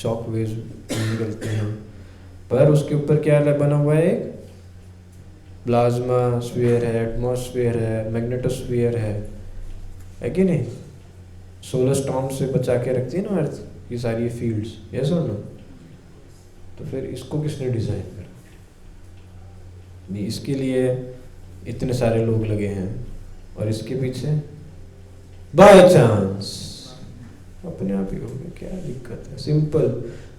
शॉक वेव्स भी निकलते हैं. पर उसके ऊपर क्या बना हुआ है? एक प्लाज्मा स्फीयर है, एटमॉस्फेयर है, मैग्नेटोस्फीयर है कि नहीं? सोलर स्टॉर्म से बचा के रखती है ना अर्थ ये सारी फील्ड्स, यस और नो? तो फिर इसको किसने डिज़ाइन करा? इसके लिए इतने सारे लोग लगे हैं. और इसके पीछे बाय चांस अपने आप ही हो गया. क्या दिक्कत है? सिंपल.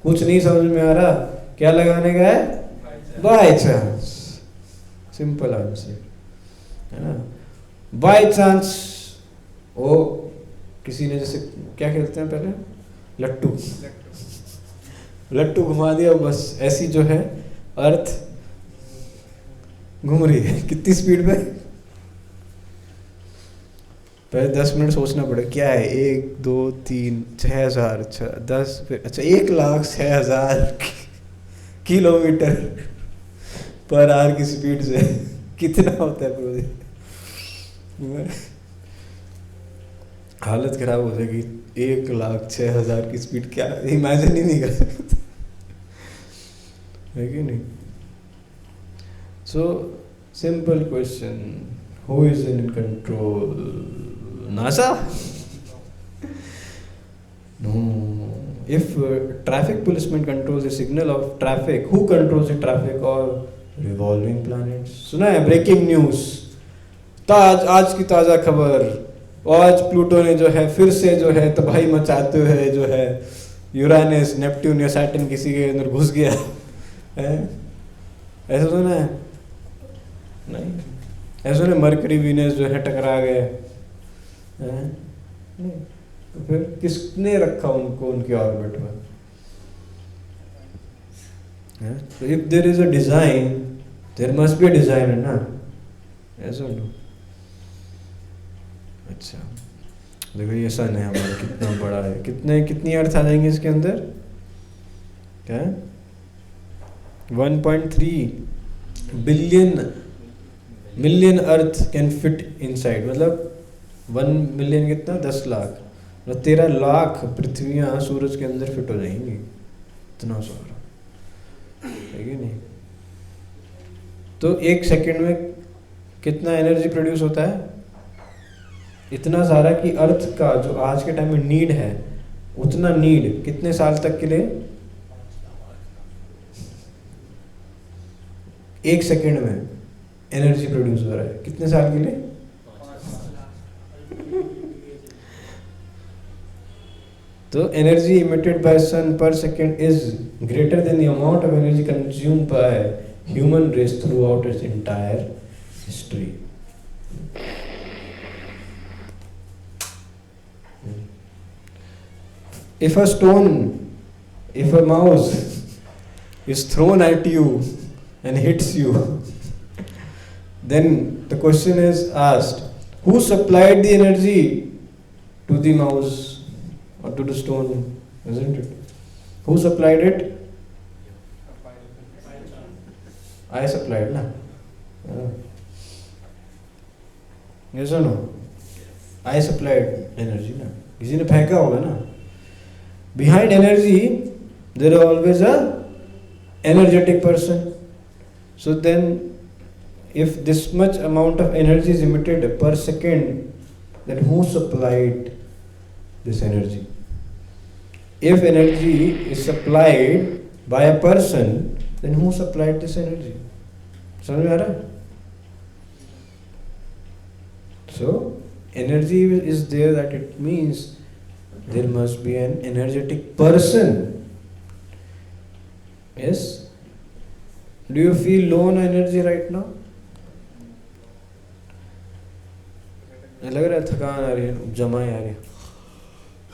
कुछ नहीं समझ में आ रहा, क्या लगाने का है? By chance. सिंपल आंसर, है ना? बाय चांस वो किसी ने, जैसे क्या खेलते हैं पहले, लट्टू लट्टू घुमा दिया, बस ऐसी जो है अर्थ घूम रही है. कितनी स्पीड में? पहले 10 मिनट सोचना पड़ेगा क्या है, 1 2 3 6,000 10 फिर अच्छा 1,06,000 किलोमीटर पर आवर की स्पीड से कितना होता है प्रोजेक्ट। हालत खराब हो जाएगी। 1,06,000 की स्पीड, क्या इमेजिन ही नहीं कर सकते, है कि नहीं। So simple question, who is in control? NASA? No. If traffic policeman controls the signal of traffic, who controls the traffic or revolving planets? सुना है ब्रेकिंग न्यूज, आज की ताज़ा खबर, आज प्लूटो ने जो है फिर से जो है तबाही मचाते हुए जो है यूरानस नेपट्यून या सैटर्न किसी के अंदर घुस गया है, ऐसा सुना है? नहीं। ऐसा सुना मरकरी वीनस जो है टकरा गए नहीं, तो फिर किसने रखा उनको उनके ऑर्बिट में? तो if there is a design there must be a designer ना, ऐसा नो। अच्छा देखो ये सन है हमारा, कितना बड़ा है, कितनी अर्थ आ जाएंगे इसके अंदर? क्या 1.3 million earth can fit inside, मतलब 1 मिलियन कितना 10 लाख, मतलब 13 लाख पृथ्वियाँ सूरज के अंदर फिट हो जाएंगी, इतना सारा, है कि नहीं। तो 1 सेकंड में कितना एनर्जी प्रोड्यूस होता है? इतना सारा कि अर्थ का जो आज के टाइम में नीड है उतना नीड कितने साल तक के लिए? 1 सेकंड में एनर्जी प्रोड्यूस हो रहा है, कितने साल के लिए? तो एनर्जी इमिटेड बाय सन पर second is greater than the amount of energy consumed by human race throughout its entire history. If a stone, if a mouse is thrown at you and hits you, then the question is asked, who supplied the energy to the mouse or to the stone, isn't it? Who supplied it? I supplied, na? Yes or no? I supplied energy, na? किसी ने फेंका होगा ना। Behind energy, there is always a energetic person. So then, if this much amount of energy is emitted per second, then who supplied this energy? If energy is supplied by a person, then who supplied this energy? समझ में आ रहा है? So, energy is there, that it means there must be an energetic person. Yes? Do you feel low on energy right now? लग रहा है थकान आ रही है, जमाई आ रही है,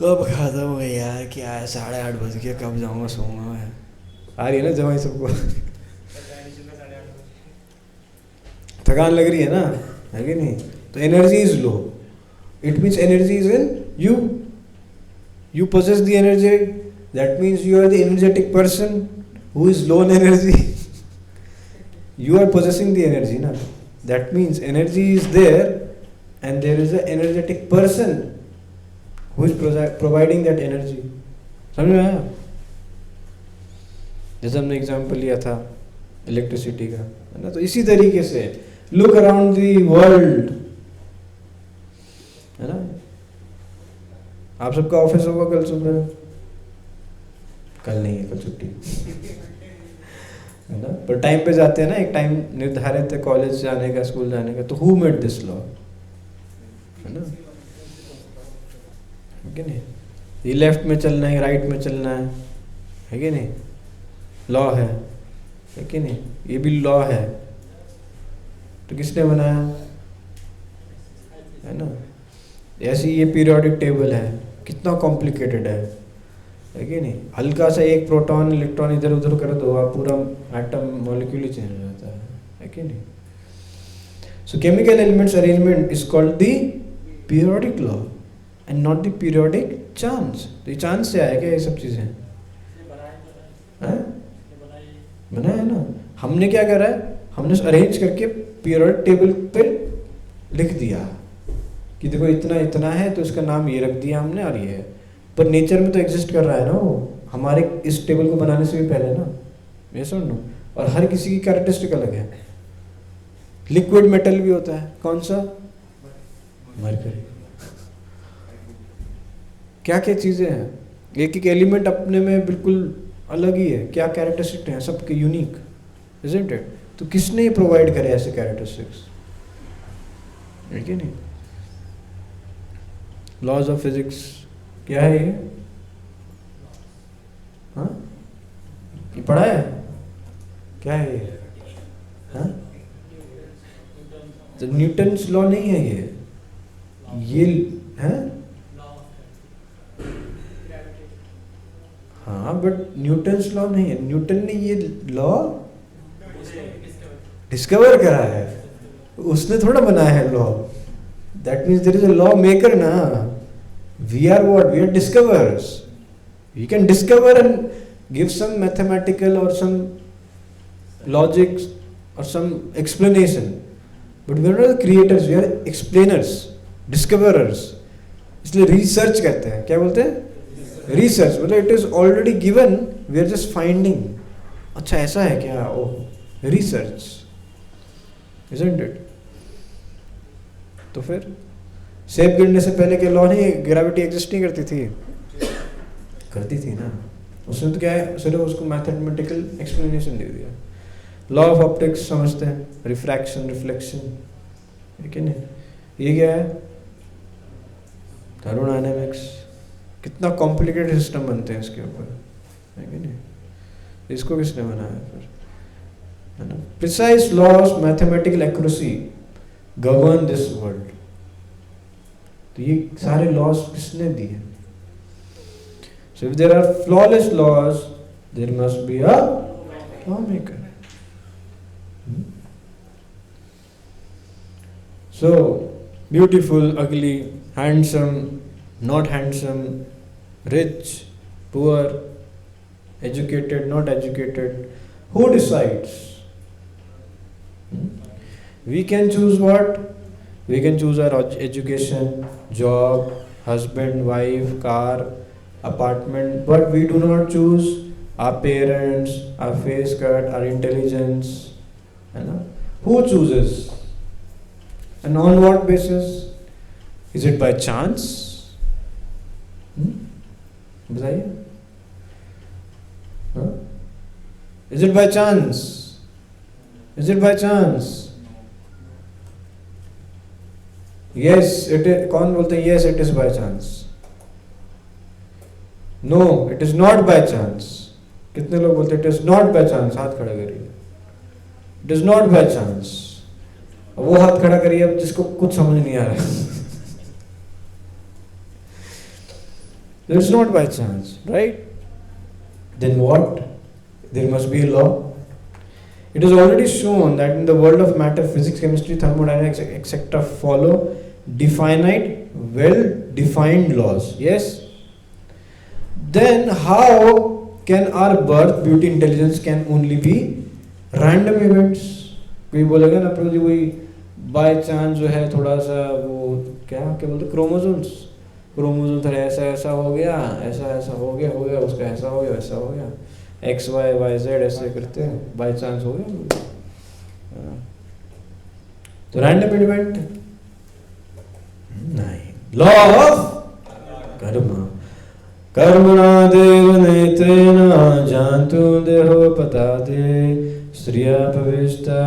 कब खाता हूँ यार, क्या है 8:30 बज गया, कब जाऊँगा सोऊंगा मैं, आ रही है ना जमाई सबको? थकान लग रही है ना, है कि नहीं? तो energy is low, it means energy is in you. You possess the energy, that means you are the energetic person who is low on energy. You are possessing the energy, na? That means energy is there and there is an energetic person who is providing that energy. समझ में आया? जैसे हमने example लिया था electricity का, है ना? तो इसी तरीके से लुक अराउंड दी वर्ल्ड, है ना? आप सबका ऑफिस होगा कल सुबह, कल नहीं है, कल छुट्टी है ना, पर टाइम पे जाते हैं ना, एक टाइम निर्धारित है कॉलेज जाने का, स्कूल जाने का. तो हु मेड दिस लॉ, है ना, है कि नहीं? ये लेफ्ट में चलना है, राइट में चलना है कि नहीं? लॉ है कि नहीं? ये भी लॉ है. तो किसने बनाया, है ना? ऐसी ये पीरियोडिक टेबल है, कितना कॉम्प्लिकेटेड है कि नहीं? हल्का सा एक प्रोटॉन इलेक्ट्रॉन इधर उधर कर दो, आप पूरा एटम मॉलिक्यूल ही चेंज हो जाता है कि नहीं? सो chemical elements arrangement is called the periodic law and not the periodic chance. तो ये चांस से आया क्या ये सब चीज़ें? बना है ना. हमने क्या करा है, हमने अरेंज करके पीरियोडिक टेबल पे लिख दिया कि देखो इतना इतना है तो इसका नाम ये रख दिया हमने और ये है. पर नेचर में तो एग्जिस्ट कर रहा है ना वो, हमारे इस टेबल को बनाने से भी पहले ना. ये सुन लो. और हर किसी की कैरेक्टरिस्टिक अलग है. लिक्विड मेटल भी होता है. कौन सा? मरकरी. क्या क्या चीज़ें हैं, एक एक एलिमेंट अपने में बिल्कुल अलग ही है. क्या कैरेक्टरिस्टिक हैं सबके, यूनिक, इजंट इट? तो किसने ये प्रोवाइड करे ऐसे कैरेक्टरिस्टिक्स? है कि नहीं? लॉज ऑफ फिजिक्स क्या है ये? हाँ, ये पढ़ा है? क्या है ये? हाँ, तो न्यूटन्स लॉ नहीं है ये है. हाँ, बट न्यूटन्स लॉ नहीं है. न्यूटन ने ये लॉ डिस्कवर करा है, उसने थोड़ा बनाया है law. That means there is a law maker ना. We are what? We are discovers. We can discover and give some mathematical और सम लॉजिक और some explanation, but we are not creators, we are explainers, discoverers. इसलिए research करते हैं. क्या बोलते हैं? Research. मतलब it is already given, we are just finding. अच्छा ऐसा है क्या? Oh, research, isn't it? तो फिर सेब गिरने से पहले क्या लॉ नहीं, ग्रेविटी एग्जिस्ट नहीं करती थी? करती थी ना. उसने तो क्या है, सिर्फ उसको मैथमेटिकल एक्सप्लेनेशन दे दिया. लॉ ऑफ ऑप्टिक्स समझते हैं, रिफ्रैक्शन, रिफ्लेक्शन, है कि नहीं? ये क्या है? थर्मोडायनेमिक्स. कितना कॉम्प्लिकेटेड सिस्टम बनते हैं इसके ऊपर, है कि नहीं? इसको किसने बनाया फिर? है ना? Precise laws, mathematical accuracy govern this world. तो ये सारे लॉस किसने दिए? So if there are flawless laws, there must be a law maker. So beautiful, ugly, handsome, not handsome, rich, poor, educated, not educated, who decides? We can choose what? We can choose our education, job, husband, wife, car, apartment, but we do not choose our parents, our face cut, our intelligence. Who chooses? And on what basis? Is it by chance? बताइए. Is it by chance? Is it by chance? Yes, it is. कौन बोलते हैं yes, it is by chance? No, it is not by chance. कितने लोग बोलते हैं it is not by chance? हाथ खड़ा करिए. It is not by chance. वो हाथ खड़ा करिए अब जिसको कुछ समझ नहीं आ रहा. It's not by chance, right? Then what? There must be a law. It is already shown that in the world of matter, physics, chemistry, thermodynamics, etc. follow definite, well-defined laws. Yes? Then how can our birth, beauty, intelligence can only be random events? कोई बोलेगा ना प्रभु जी वही by chance जो है थोड़ा सा वो क्या बोलते क्रोमोसोम्स थोड़ा ऐसा ऐसा हो गया, ऐसा हो गया, उसका ऐसा हो गया, वैसा हो गया, एक्स वाई वाई जेड ऐसे करते हैं, बाय चांस हो गया. तो रैंडम इवेंट नहीं. लॉ ऑफ कर्मणा देव नेत्रेण जानतु देहो पतादे Shriya भविष्टा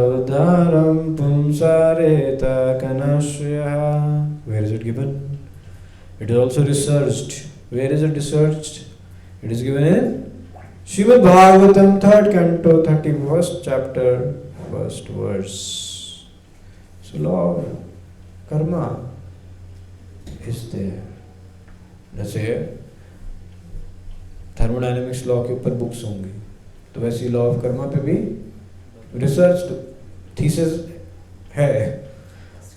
उदारम पुंसारेता कनाश्रयः. Where is it given? It is also researched. Where is it researched? It is given in Srimad Bhagavatam 3rd canto 31st chapter 1st verse. So law of karma is there. जैसे thermodynamics law के ऊपर books होंगी, तो वैसे law of Karma पे भी research thesis है.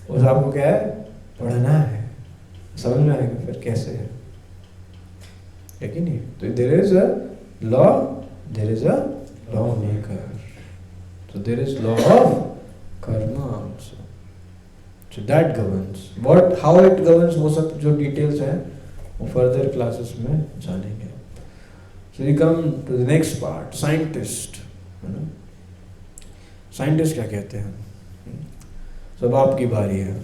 उस आपको क्या है पढ़ना है, समझ में आएगा फिर कैसे है कि नहीं? तो there is a law, there is a law maker, so there is law of karma also, so that governs what, how it governs, वो सब जो details हैं वो further classes में जानेंगे. So we come to the next part, scientist, है ना? Scientist क्या कहते हैं? सब आपकी बारी है,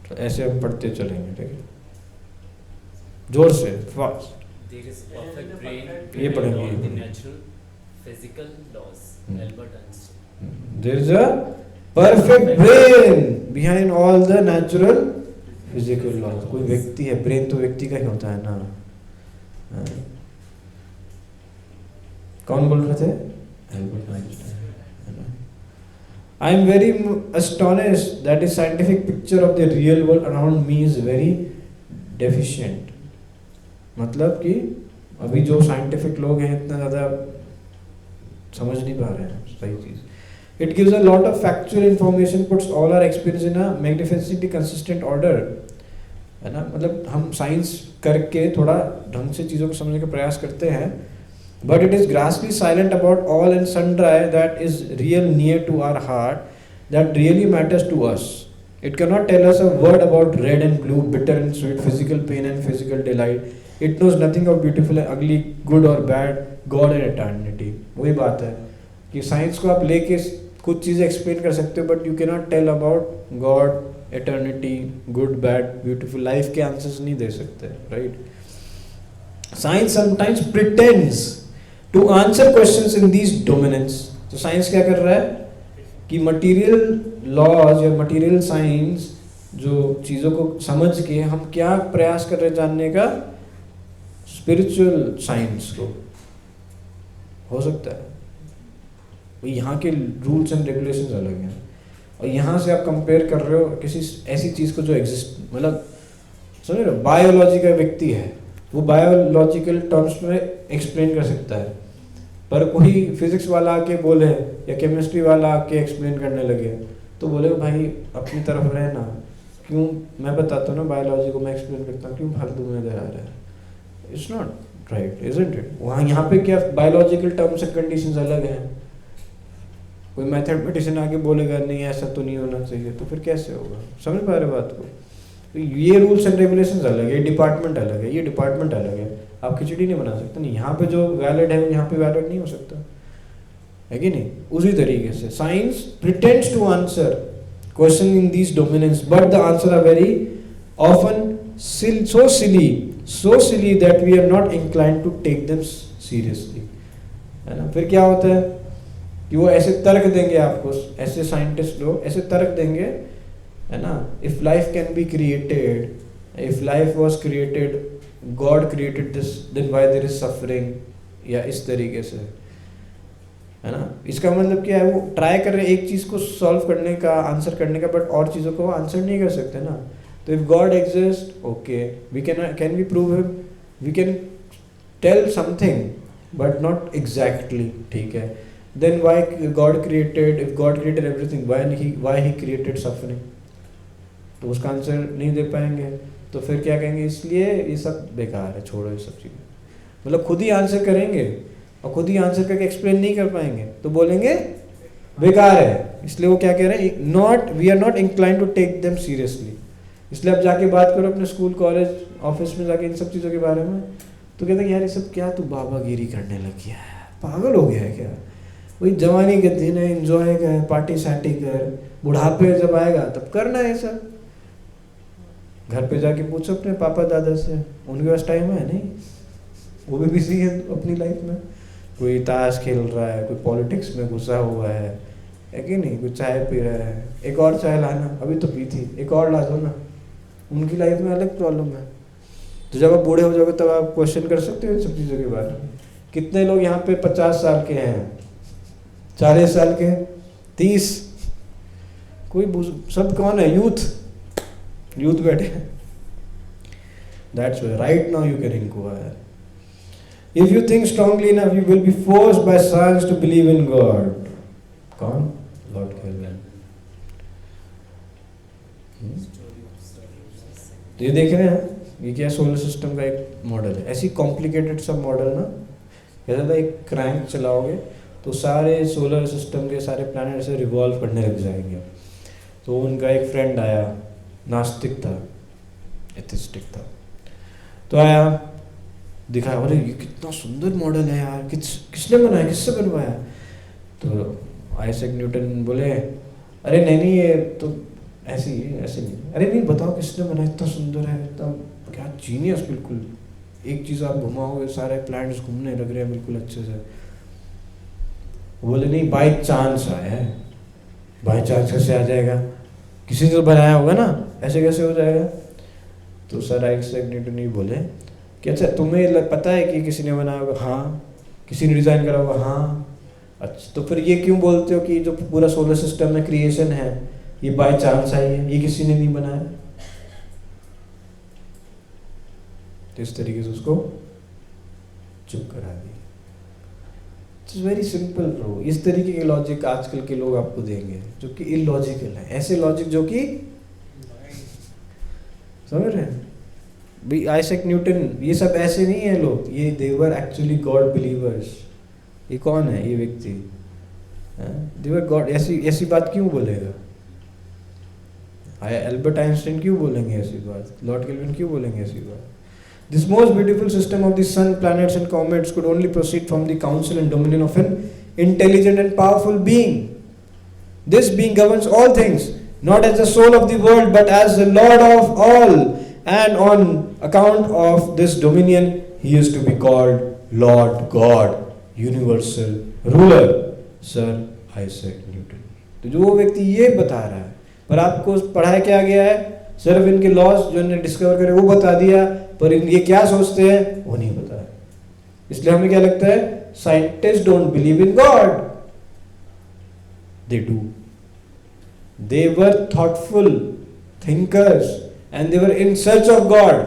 तो ऐसे हम पढ़ते चलेंगे, ठीक है? जोर से, fast. There is perfect brain ये पढ़ेंगे. all the natural physical laws. Albert Einstein. There is a perfect brain behind all the natural physical laws. कोई व्यक्ति है, ब्रेन तो व्यक्ति का ही होता है ना. हाँ. कौन बोल रहे थे? Albert Einstein. I am very astonished that the scientific picture of the real world around me is very deficient. मतलब कि अभी जो साइंटिफिक लोग हैं इतना ज़्यादा समझ नहीं पा रहे हैं सही चीज़. It gives a lot of factual information, puts all our experience in a magnificently consistent order. है ना? मतलब हम साइंस करके थोड़ा ढंग से चीज़ों को समझने का प्रयास करते हैं, but it is grossly silent about all and sundry that is real near to our heart, that really matters to us. It cannot tell us a word about red and blue, bitter and sweet, physical pain and physical delight. It knows nothing of beautiful and ugly, good or bad, God and eternity. वही बात है कि science को आप लेके कुछ चीज़ें explain कर सकते हो, but you can not tell about God, eternity, good, bad, beautiful, life के आंसर्स नहीं दे सकते, right? Science sometimes pretends to answer questions in these dominance. तो साइंस क्या कर रहा है कि मटेरियल लॉज या मटेरियल साइंस जो चीज़ों को समझ के हम क्या प्रयास कर रहे हैं जानने का, स्पिरिचुअल साइंस को हो सकता है. यहाँ के रूल्स एंड रेगुलेशंस अलग हैं, और यहाँ से आप कंपेयर कर रहे हो किसी ऐसी चीज़ को जो एग्जिस्ट, मतलब समझ रहे हो, बायोलॉजी का व्यक्ति है, वो बायोलॉजिकल टर्म्स में एक्सप्लेन कर सकता है, पर कोई फिजिक्स वाला आके बोले या केमिस्ट्री वाला आके एक्सप्लेन करने लगे तो बोले भाई अपनी तरफ रहना, क्यों मैं बताता हूँ ना बायोलॉजी को, मैं एक्सप्लेन करता हूँ, क्यों फालतू में इधर आ रहा है? It's not right, isn't it? वहाँ यहाँ पे क्या बायोलॉजिकल टर्म्स एंड कंडीशंस अलग हैं. कोई मैथमेटिशियन आके बोलेगा नहीं ऐसा तो नहीं होना चाहिए, तो फिर कैसे होगा? समझ पा रहे बात को? तो ये रूल्स एंड रेगुलेशंस अलग है, ये डिपार्टमेंट अलग है, ये डिपार्टमेंट अलग है. आप खिचड़ी नहीं बना सकते. नहीं, यहाँ पे जो वैलिड है वो यहाँ पे वैलिड नहीं हो सकता, है कि नहीं? उसी तरीके से science pretends to answer question in these dominance, but the answer are very often so silly that we are not inclined to take them seriously. है ना? फिर क्या होता है कि वो ऐसे तर्क देंगे आपको, ऐसे साइंटिस्ट लोग ऐसे तर्क देंगे, है ना? If life can be created, if life was created, God created this, then why there is suffering, या इस तरीके से, है ना? इसका मतलब क्या है, वो ट्राई कर रहे हैं एक चीज़ को सॉल्व करने का, आंसर करने का, बट और चीज़ों को आंसर नहीं कर सकते ना. तो if God exist, okay, we can we prove him, we can tell something but not exactly, ठीक है? Then why God created, if God created everything, why he created suffering? तो उसका आंसर नहीं दे पाएंगे, तो फिर क्या कहेंगे? इसलिए ये सब बेकार है, छोड़ो ये सब चीज़ें. मतलब खुद ही आंसर करेंगे और खुद ही आंसर करके एक्सप्लेन नहीं कर पाएंगे तो बोलेंगे बेकार है. इसलिए वो क्या कह रहे हैं, we are not incline to take them seriously. इसलिए आप जाके बात करो अपने स्कूल, कॉलेज, ऑफिस में जाके इन सब चीज़ों के बारे में, तो कहते हैं यार ये सब क्या तू बाबागिरी करने लग गया है, पागल हो गया है क्या? वही जवानी के दिन है, एंजॉय कर, पार्टी शार्टी कर, बुढ़ापे जब आएगा तब करना है सब. घर पे जाके पूछो अपने पापा दादा से, उनके पास टाइम है नहीं, वो भी बिजी है अपनी लाइफ में. कोई ताश खेल रहा है, कोई पॉलिटिक्स में घुसा हुआ है कि नहीं, कोई चाय पी रहा है. एक और चाय लाना, अभी तो पी थी, एक और ला दो ना. उनकी लाइफ में अलग प्रॉब्लम है. तो जब आप बूढ़े हो जाओगे तब आप क्वेश्चन कर सकते हो इन सब चीज़ों के बारे में. कितने लोग यहाँ पे 50 साल के हैं, 40 साल के, 30, कोई सब कौन है? यूथ बैठे हैं. That's why right now you can inquire. If you think strongly enough, you will be forced by science to believe in God. कौन? Lord Kelvin. तो ये देख रहे हैं, ये क्या सोलर सिस्टम का एक मॉडल है। ऐसी कॉम्प्लिकेटेड सब मॉडल ना, कैसा था, एक क्रैंक चलाओगे तो सारे सोलर सिस्टम के सारे प्लैनेट से रिवॉल्व करने लग जाएंगे। तो उनका एक फ्रेंड आया, नास्तिक था, एथिस्टिक था, तो आया, दिखाया, अरे ये कितना सुंदर मॉडल है यार, किसने बनाया, किससे बनवाया? तो आइजैक न्यूटन बोले, अरे नहीं ये तो ऐसे नहीं, अरे नहीं बताओ किसने बनाया, इतना सुंदर है, इतना क्या जीनियस, बिल्कुल एक चीज़ आप घुमाओगे सारे प्लैनेट्स घूमने लग रहे हैं बिल्कुल अच्छे से। बोले नहीं, बाय चांस आया है। बाय चांस कैसे आ जाएगा, किसी ने तो बनाया होगा ना, ऐसे कैसे हो जाएगा? तो सर आइजैक न्यूटन ही बोले कि अच्छा तुम्हें पता है कि किसी ने बनाया होगा? हाँ। किसी ने डिज़ाइन करा होगा? हाँ। अच्छा तो फिर ये क्यों बोलते हो कि जो पूरा सोलर सिस्टम में क्रिएशन है ये बाय चांस आई है, ये किसी ने नहीं बनाया? तो इस तरीके से उसको चुप करा दी। It's very simple bro. इस तरीके के लॉजिक आजकल के लोग आपको देंगे जो कि इलॉजिकल है, ऐसे लॉजिक जो कि समझ रहे हैं भाई। आइजैक न्यूटन ये सब ऐसे नहीं है लोग, ये दे वर एक्चुअली गॉड बिलीवर्स। ये कौन है ये व्यक्ति? दे वर गॉड। ऐसी बात क्यों बोलेगा? एल्बर्ट आइंस्टाइन क्यों बोलेंगे ऐसी बात? लॉर्ड केल्विन क्यों बोलेंगे ऐसी बात? This most beautiful system of the sun, planets and comets could only proceed from the counsel and dominion of an intelligent and powerful being. This being governs all things, not as the soul of the world, but as the Lord of all. And on account of this dominion, he is to be called Lord God, universal ruler, Sir Isaac Newton. तो जो वो व्यक्ति ये बता रहा है, पर आपको पढ़ाया क्या गया है? सिर्फ इनके लॉस जो इन्होंने डिस्कवर करे वो बता दिया, पर ये क्या सोचते हैं वो नहीं पता है। इसलिए हमें क्या लगता है? Scientist don't believe in God, they do. They were thoughtful thinkers and they were in search of God,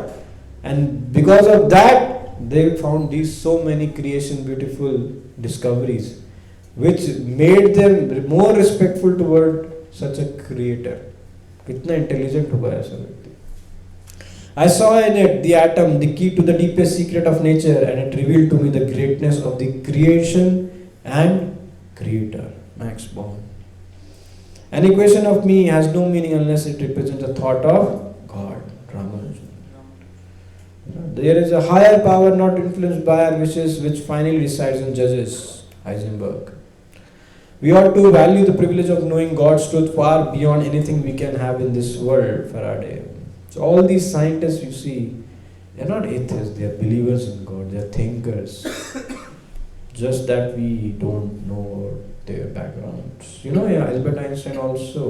and because of that they found these so many creation beautiful discoveries which made them more respectful toward such a creator. कितना intelligent होगा ऐसा व्यक्ति? I saw in it the atom, the key to the deepest secret of nature, and it revealed to me the greatness of the creation and creator. Max Born. An equation of me has no meaning unless it represents a thought of God. Ramanujan. There is a higher power not influenced by our wishes, which finally resides in judges. Heisenberg. We ought to value the privilege of knowing God's truth far beyond anything we can have in this world. Faraday. So all these scientists you see, they're not atheists, they are believers in God, they are thinkers. Just that we don't know their backgrounds. You know, yeah, Albert Einstein also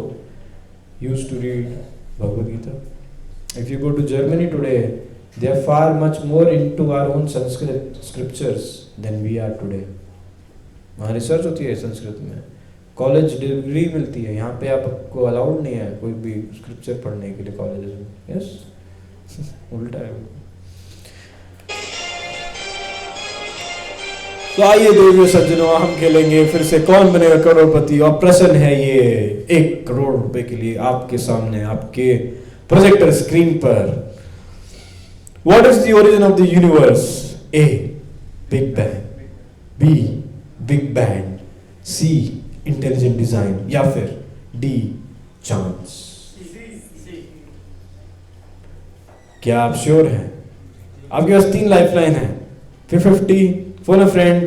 used to read Bhagavad Gita. If you go to Germany today, they are far much more into our own Sanskrit scriptures than we are today. वहाँ research होती है संस्कृत में, college degree मिलती है। यहाँ पे आपको allowed नहीं है कोई भी स्क्रिप्चर पढ़ने के लिए कॉलेज में। यस उल्टा है। तो आइए देवियों सज्जनों, हम खेलेंगे फिर से कौन बनेगा करोड़पति, और प्रश्न है ये 1 करोड़ रुपए के लिए आपके सामने, आपके प्रोजेक्टर स्क्रीन पर। What is the origin of the universe? A big bang, B big bang, C intelligent design, या फिर डी चांस। क्या आप श्योर हैं? आपके पास 3 लाइफलाइन है, 50, फोन अ फ्रेंड,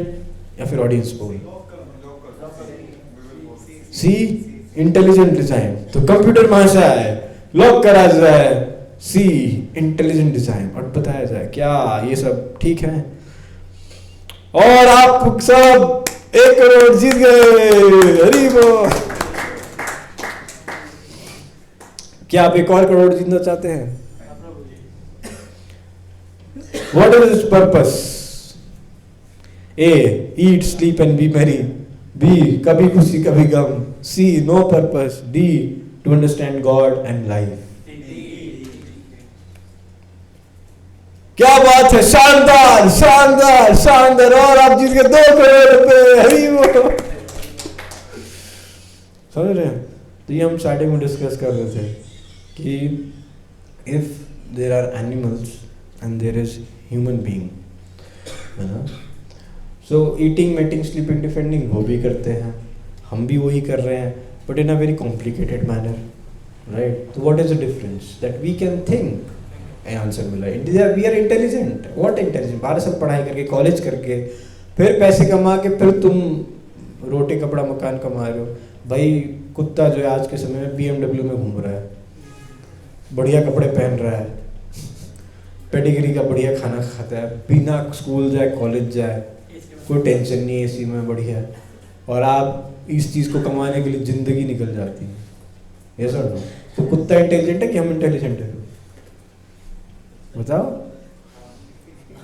या फिर ऑडियंस पोल। सी इंटेलिजेंट डिजाइन, तो कंप्यूटर वहां से आए, लॉक करा जाए सी इंटेलिजेंट डिजाइन और बताया जाए क्या ये सब ठीक है। और आप सब 1 करोड़ जीत गए। हरी बोल। क्या आप एक और करोड़ जीतना चाहते हैं? What is its purpose? A. Eat, sleep and be merry. B. कभी खुशी कभी गम. C. No purpose. D. To understand God and life. क्या बात है, शानदार शानदार शानदार। और आप जीत गए 2 करोड़ रुपए। हरी बोल। समझ रहे हैं? तो ये हम स्टार्टिंग में डिस्कस कर रहे थे कि if there are animals and there is human being, है ना. So eating, mating, sleeping, defending वो भी करते हैं, हम भी वही कर रहे हैं, but in a very complicated manner, right? So what is the difference? That we can think. Answer मिला, we are intelligent. What intelligent? 12 साल पढ़ाई करके, कॉलेज करके, फिर पैसे कमा के, फिर तुम रोटी कपड़ा मकान कमा रहे हो. भाई कुत्ता जो है आज के समय में BMW में घूम रहा है, बढ़िया कपड़े पहन रहा है, पेडिग्री का बढ़िया खाना खाता है, बिना स्कूल जाए कॉलेज जाए, कोई टेंशन नहीं, एसी में बढ़िया. और आप इस चीज़ को कमाने के लिए ज़िंदगी निकल जाती है. ये सर नो. तो कुत्ता इंटेलिजेंट है कि हम इंटेलिजेंट है? बताओ.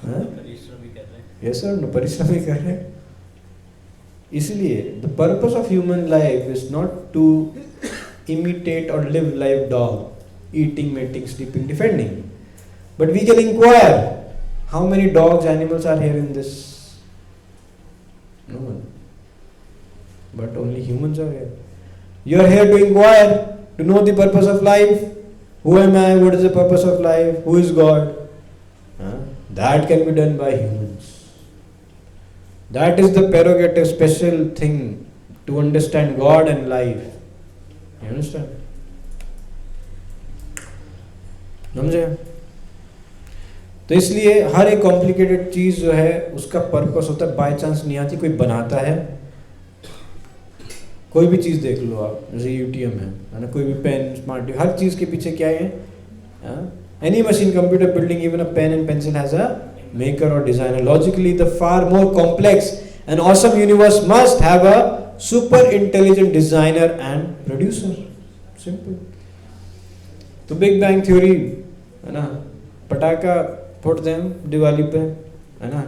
परिश्रम ही कर रहे हैं. यस सर नो, परिश्रम ही कर रहे हैं. इसलिए the purpose of human life is not to imitate or live like dog, eating, mating, sleeping, defending, but we can inquire how many dogs, animals are here in this. No one, but only humans are here. You are here to inquire, to know the purpose of life. Who am I? What is the purpose of life? Who is God? That can be done by humans. That is the prerogative, special thing to understand God and life. You understand? समझे? तो इसलिए हर एक complicated चीज जो है उसका purpose होता है. बाय चांस नहीं आती, कोई बनाता है. कोई भी चीज देख लो आप, जैसे यूटीएम है ना, कोई भी पेन, स्मार्ट, हर चीज के पीछे क्या है? Any machine, computer, building, even a pen and pencil has a maker or designer. Logically, the far more complex and awesome universe must have a super intelligent designer and producer. Simple. तो big bang theory है ना, पटाखा फोड़ते हैं दिवाली पे, है ना,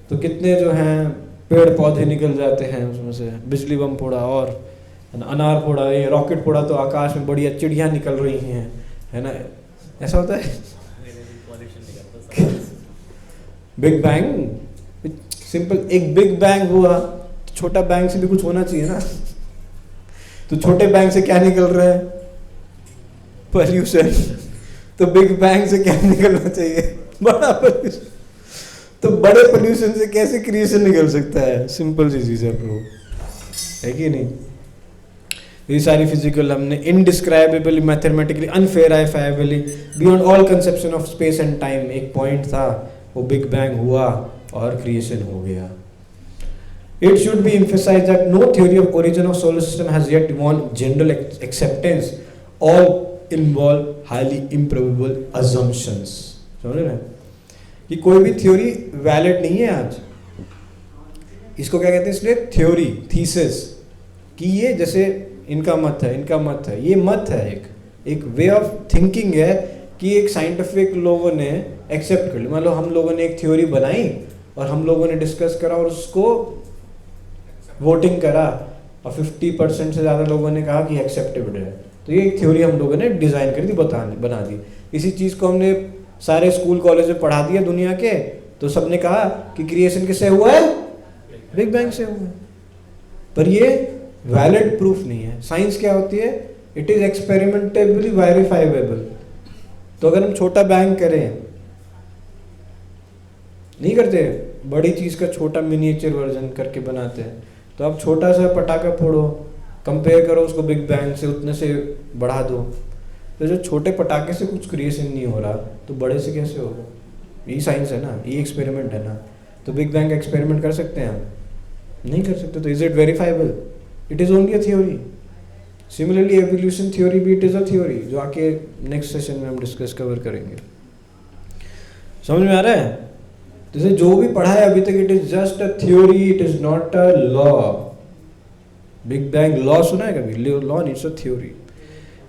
तो कितने जो हैं पेड़ पौधे निकल जाते हैं उसमें से. बिजली बम फोड़ा और अनार फोड़ा, ये रॉकेट फोड़ा तो आकाश में बढ़िया चिड़िया निकल रही हैं, है ना. ऐसा होता है. Big bang simple. एक बिग बैंग हुआ तो छोटा बैंग से भी कुछ होना चाहिए ना. तो छोटे बैंग से क्या निकल रहा है? पोल्यूशन. तो बिग बैंग से क्या निकलना चाहिए? बड़ा पोल्यूशन. तो बड़े पोल्यूशन से कैसे क्रिएशन निकल सकता है? सिंपल सी चीज है ब्रो, है कि नहीं? ये सारी फिजिकल हमने indescribably, mathematically, unverifiably, beyond all conception of space and time एक पॉइंट था, वो बिग बैंग हुआ और क्रिएशन हो गया. It should be emphasized that no theory of origin of solar system has yet won general acceptance. All involve highly improbable assumptions. समझ रहे हैं कि कोई भी थ्योरी वैलिड नहीं है आज. इसको क्या कहते हैं? इसलिए थ्योरी, थीसिस, कि ये जैसे इनका मत है, इनका मत है, ये मत है, एक वे ऑफ थिंकिंग है कि एक साइंटिफिक लोगों ने एक्सेप्ट कर लिया. मान लो हम लोगों ने एक थ्योरी बनाई और हम लोगों ने डिस्कस करा और उसको वोटिंग करा और 50% से ज़्यादा लोगों ने कहा कि एक्सेप्टेबल है. तो ये एक थ्योरी हम लोगों ने डिज़ाइन कर दी, बना दी. इसी चीज़ को हमने सारे स्कूल कॉलेज में पढ़ा दिया दुनिया के, तो सबने कहा कि क्रिएशन किससे हुआ है? बिग बैंग से हुआ है. पर ये वैलिड प्रूफ नहीं है. साइंस क्या होती है? It is experimentally verifiable. तो अगर हम छोटा बैंग करें, नहीं करते, बड़ी चीज़ का छोटा मिनिएचर वर्जन करके बनाते हैं, तो आप छोटा सा पटाखा फोड़ो, कंपेयर करो उसको बिग बैंग से, उतने से बढ़ा दो. तो जो छोटे पटाखे से कुछ क्रिएशन नहीं हो रहा तो बड़े से कैसे होगा? ये साइंस है ना, ये एक्सपेरिमेंट है ना. तो बिग बैंग एक्सपेरिमेंट कर सकते हैं हम? नहीं कर सकते. तो is it verifiable? It is only a theory. Similarly evolution theory भी इट इज़ अ थ्योरी, जो आके नेक्स्ट सेशन में हम डिस्कस कवर करेंगे. समझ में आ रहा है? जैसे जो भी पढ़ा है अभी तक, it is just a theory, it is not a law. Big bang law सुना है कभी? लॉ नहीं, इट्स अ थ्योरी.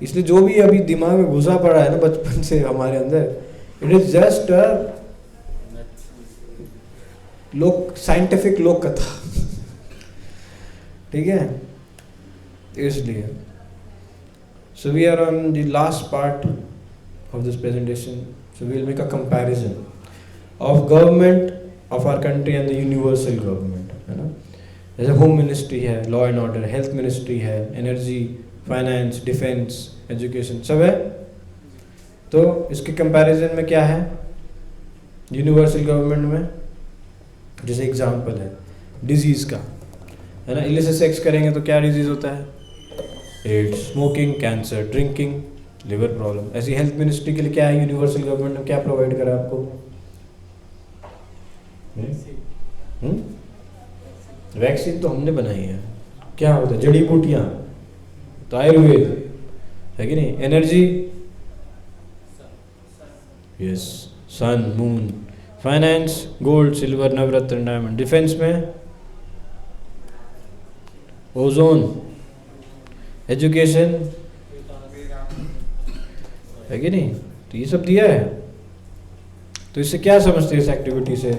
इसलिए जो भी अभी दिमाग में घुसा पड़ा है ना बचपन से हमारे अंदर, it is just a scientific लोक कथा. ठीक है? इसलिए so we are on the last part of this presentation, so we will make a comparison of government of our country and the universal government, है ना. जैसे होम मिनिस्ट्री है, law and order, health ministry है, energy, finance, defence, education, सब है. तो इसके comparison में क्या है यूनिवर्सल गवर्नमेंट में? जैसे एग्जांपल है डिजीज़ का, है ना, इलिसिट सेक्स करेंगे तो क्या डिजीज़ होता है? AIDS, smoking, cancer, drinking, liver problem. ऐसी हेल्थ मिनिस्ट्री के लिए क्या है यूनिवर्सल गवर्नमेंट ने क्या प्रोवाइड करा आपको? वैक्सीन तो हमने बनाई है, क्या होता है? जड़ी बूटियाँ, तो आयुर्वेद है कि नहीं? एनर्जी, यस, सन, मून। फाइनेंस, गोल्ड, सिल्वर, नवरत्न, डायमंड। डिफेंस में ओजोन। एजुकेशन है कि नहीं? तो ये सब दिया है। तो इससे क्या समझते हैं इस एक्टिविटी से?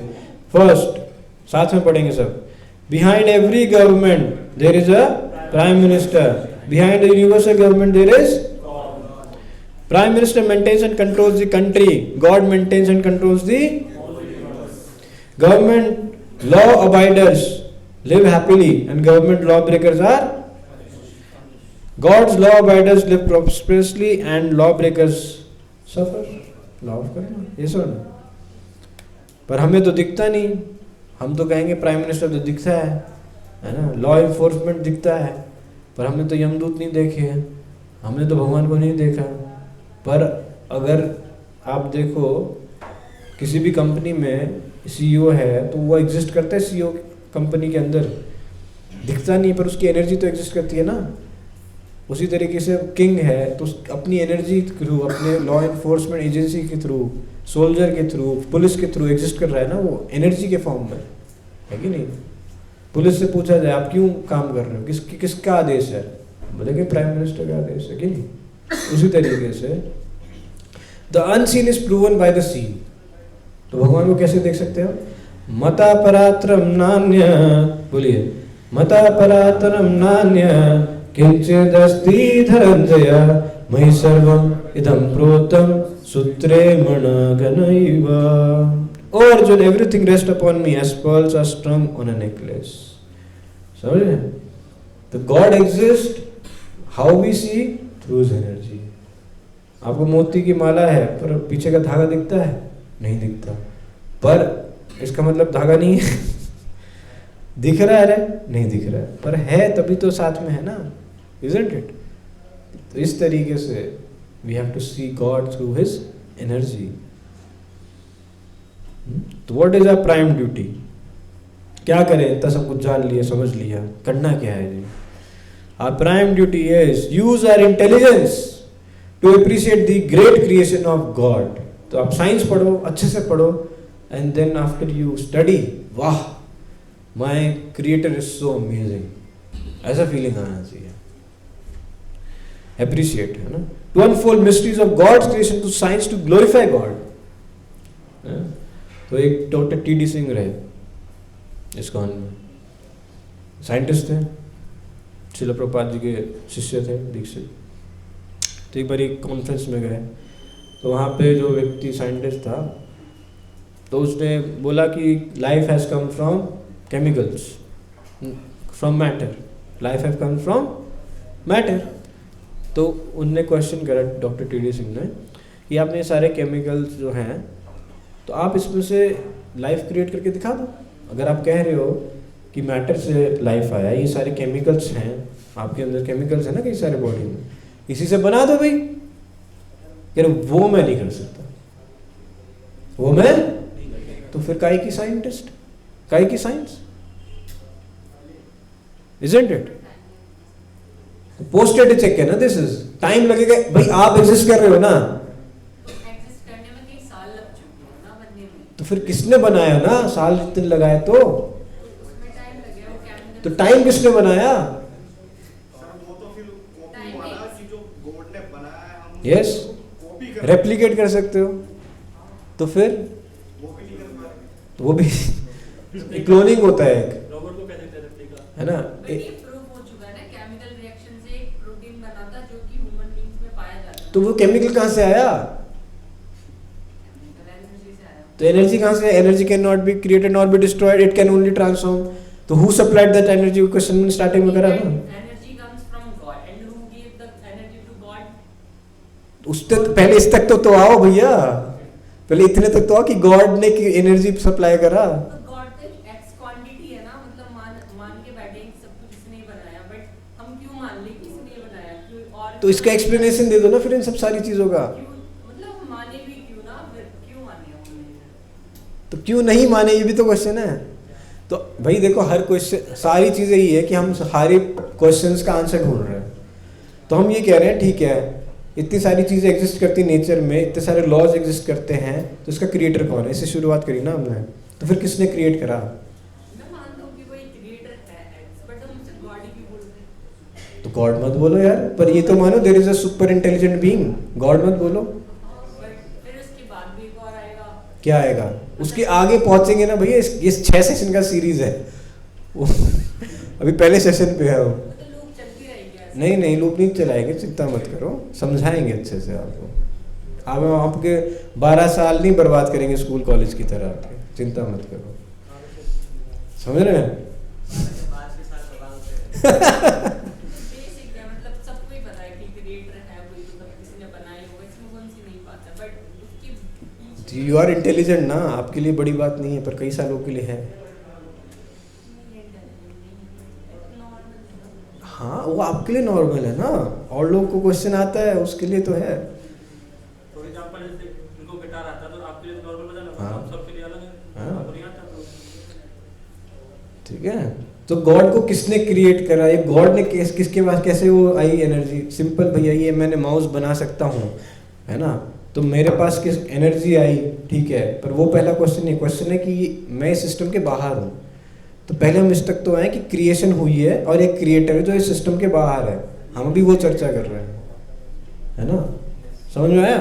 फर्स्ट, साथ में पढ़ेंगे सब। Behind every government there is a prime minister. Behind the universal government there is Prime Minister maintains and controls the country. God maintains and controls the government. Law abiders live happily and government lawbreakers are God's law abiders live prosperously and lawbreakers suffer. Law of karma. Yes or no? पर हमें तो दिखता नहीं। हम तो कहेंगे prime minister तो दिखता है ना, लॉ इन्फोर्समेंट दिखता है, पर हमने तो यमदूत नहीं देखे हैं, हमने तो भगवान को नहीं देखा। पर अगर आप देखो किसी भी कंपनी में सीईओ है तो वो एग्जिस्ट करता है सीईओ कंपनी के अंदर, दिखता नहीं पर उसकी एनर्जी तो एग्जिस्ट करती है ना। उसी तरीके से किंग है तो अपनी एनर्जी के थ्रू, अपने लॉ इन्फोर्समेंट एजेंसी के थ्रू, सोल्जर के थ्रू, पुलिस के थ्रू एग्जिस्ट कर रहा है ना, वो एनर्जी के फॉर्म में है कि नहीं? पुलिस से पूछा जाए आप क्यों काम कर रहे हो, किसका आदेश है, बोले कि प्राइम मिनिस्टर का आदेश है कि नहीं? उसी तरीके से the unseen is proven by the seen. तो भगवान को कैसे देख सकते हो? मता परात्रम नान्य, बोलिए, मता परात्रम नान्य किंचिदस्ति धनंजय मयि सर्वम इदं प्रोतम सूत्रे मणगणैव। ओ Arjun, everything rest upon me as pearls are strung on a necklace. समझे? तो God exist how we see through his energy. आपको मोती की माला है पर पीछे का धागा दिखता है? नहीं दिखता, पर इसका मतलब धागा नहीं है। दिख रहा है? नहीं दिख रहा है, पर है तभी तो साथ में है ना, isn't it? तो इस तरीके से we have to see God through his energy. तो what is our prime duty? क्या करें? इतना सब कुछ जान लिया, समझ लिया, करना क्या है जी? Our prime duty is use our intelligence to appreciate the great creation of God. तो आप साइंस पढ़ो, अच्छे से पढ़ो, and then after you study, वाह, my creator is so amazing, ऐसा फीलिंग आना चाहिए। Appreciate, है ना? To unfold mysteries of God's creation to science to glorify God. तो एक डॉक्टर टी.डी. सिंह रहे इस्कॉन में, साइंटिस्ट थे, श्रील प्रभुपाद जी के शिष्य थे, दीक्षित। तो एक बार एक कॉन्फ्रेंस में गए तो वहाँ पे जो व्यक्ति साइंटिस्ट था तो उसने बोला कि life has come from chemicals, from matter, life have come from matter. तो उनने क्वेश्चन करा डॉक्टर टी.डी. सिंह ने कि आपने सारे केमिकल्स जो हैं तो आप इसमें से लाइफ क्रिएट करके दिखा दो। अगर आप कह रहे हो कि मैटर से लाइफ आया, ये सारे केमिकल्स हैं आपके अंदर, केमिकल्स है ना कई सारे बॉडी में, इसी से बना दो भाई। यार वो मैं नहीं कर सकता, वो मैं, तो फिर काहे की साइंटिस्ट, काहे की science, isn't it? Post check है ना, दिस इज टाइम लगेगा भाई, आप एग्जिस्ट कर रहे हो ना, एग्जिस्ट करने में कई साल लग चुके हैं ना बनने में, तो फिर किसने बनाया ना, साल जितने लगाए तो उसमें टाइम लगे, वो केमिकल तो टाइम किसने बनाया? यस, रेप्लिकेट कर सकते हो, तो फिर तो वो भी क्लोनिंग होता है एक, रोबोट को कैसे रेप्लिका, है ना? ये प्रूफ हो चुका है ना, केमिकल रिएक्शन से एक प्रोटीन बना था जो कि ह्यूमन बीइंग्स में पाया जाता है। तो वो केमिकल कहाँ से आया? केमिकल एनर्जी से आया। तो एनर्जी कहाँ से? Energy can not be created not be destroyed, it can only transform. तो who supplied that energy? Question में स्टार्टिंग में करा ना, energy comes from God and who give the energy to God? उस तक पहले इस तक तो आओ भैया, पहले इतने तक तो आओ कि गॉड ने एनर्जी सप्लाई करा। तो गॉड तो एक्स क्वांटिटी है ना, मतलब मान के बैठे हैं कि सब कुछ इसने ही बनाया, बट हम क्यों मान लें कि इसने बनाया, क्यों? और तो इसका एक्सप्लेनेशन दे दो ना फिर इन सब सारी चीजों का। क्यों, मतलब हम माने भी क्यों ना, फिर क्यों माने हम? तो क्यों नहीं माने, ये भी तो क्वेश्चन है। तो भाई देखो, हर क्वेश्चन, सारी चीजें ये है कि हम सारे क्वेश्चंस का आंसर ढूंढ रहे हैं। तो हम ये कह रहे हैं ठीक है, इतनी सारी चीजें एग्जिस्ट करती नेचर में, इतने सारे लॉज एग्जिस्ट करते हैं, तो इसका क्रिएटर कौन है? इससे शुरुआत करी ना हमने। तो फिर किसने क्रिएट करा? मैं मानता हूँ कि कोई क्रिएटर है एक्स, बट हम उसे गॉड ही क्यों बोल रहे हैं? तो गॉड मत बोलो यार, पर ये तो मानो there is a super intelligent being, God मत बोलो। बट फिर उसके बाद भी एक और आएगा। क्या आएगा? उसके आगे पहुंचेंगे ना भैया, इस 6 सेशन का सीरीज है वो अभी पहले सेशन पे है वो। तो लूप चलती रहेगी ऐसे। नहीं लूप नहीं चलाएंगे, चिंता मत करो, समझाएंगे अच्छे से आपको। अब हम आपके 12 साल नहीं बर्बाद करेंगे स्कूल कॉलेज की तरह आपके, चिंता मत करो, समझ रहे हैं? बेसिक है, मतलब सबको ही पता है कि क्रिएटर है कोई, तो किसी ने बनाया होगा, इसमें कौन सी नहीं बात है, बट उसके पीछे यू आर इंटेलिजेंट ना, आपके लिए बड़ी बात नहीं है, पर कई सालों के लिए है। हाँ, वो आपके लिए नॉर्मल है ना, और लोगों को क्वेश्चन आता है उसके लिए तो है। फॉर एग्जांपल जैसे उनको गिटार आता है तो आपके लिए नॉर्मल बजाना, हाँ। हम सबके लिए अलग है। हाँ। आपको नहीं आता तो ठीक है, तो गॉड को किसने क्रिएट करा? ये गॉड ने किसके पास कैसे वो आई एनर्जी? सिंपल भैया, ये मैंने माउस बना सकता हूँ, है ना, तो मेरे पास किस एनर्जी आई? ठीक है, पर वो पहला क्वेश्चन नहीं, क्वेश्चन है कि मैं इस सिस्टम के बाहर हूँ। तो पहले हम इस तक तो आए कि क्रिएशन हुई है और एक क्रिएटर है जो इस सिस्टम के बाहर है, हम अभी वो चर्चा कर रहे हैं, है ना, समझ में आया?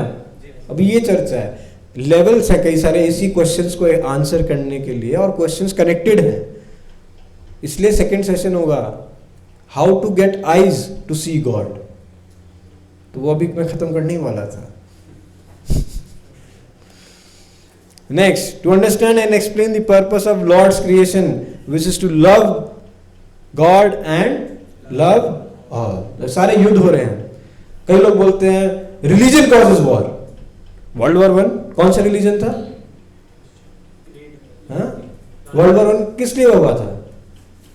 अभी ये चर्चा है, लेवल्स है कई सारे इसी क्वेश्चंस को आंसर करने के लिए, और क्वेश्चंस कनेक्टेड हैं, इसलिए सेकंड सेशन होगा how to get eyes to see God, तो वो अभी मैं खत्म करने ही वाला था। Next, to understand and explain the purpose of Lord's creation, which is to love God and love all. सारे युद्ध हो रहे हैं। कई लोग बोलते हैं religion causes war. World War I कौन सा रिलीजन था? हाँ? World War I किस लिए हुआ था?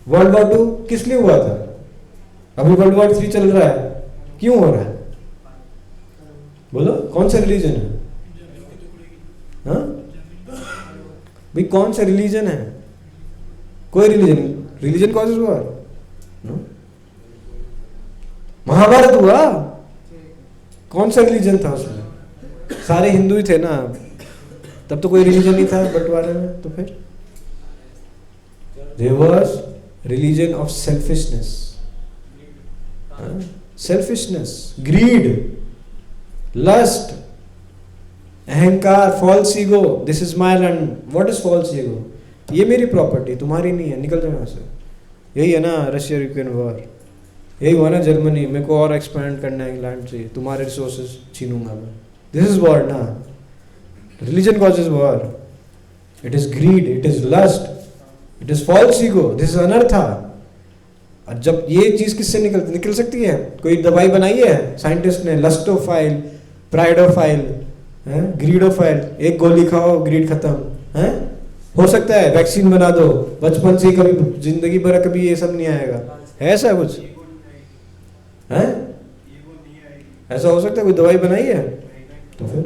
World War II किस लिए हुआ था? अभी World War III चल रहा है, क्यों हो रहा है? बोलो, कौन सा रिलीजन है? हाँ? भाई कौन सा रिलीजन है? कोई रिलीजन कॉजेज वॉर? महाभारत हुआ, कौन सा रिलीजन था उसमें? सारे हिंदू ही थे ना, तब तो कोई रिलीजन नहीं था बंटवारे में। तो फिर there was religion of selfishness, greed, lust, अहंकार, false ego, this is my land. What is false ego? ये मेरी प्रॉपर्टी, तुम्हारी नहीं है, निकल जाओ यहाँ से। यही है ना रशिया यूक्रेन वॉर, यही हुआ ना जर्मनी, मेरे को और एक्सपेंड करना है लैंड से, तुम्हारे रिसोर्सेज छीनूंगा मैं। दिस इज वॉर ना, religion causes war, it is greed, it is lust, it is false ego, this is अनर्था। और जब ये चीज किससे निकल सकती है? कोई दवाई बनाई है साइंटिस्ट ने, लस्टोफाइल, प्राइडोफाइल, ग्रीडोफाइल, एक गोली खाओ ग्रीड खत्म है? हो सकता है वैक्सीन बना दो, बचपन से कभी जिंदगी भर कभी ये सब नहीं आएगा, है ऐसा कुछ? है ऐसा हो सकता है? कोई दवाई बनाई है? तो फिर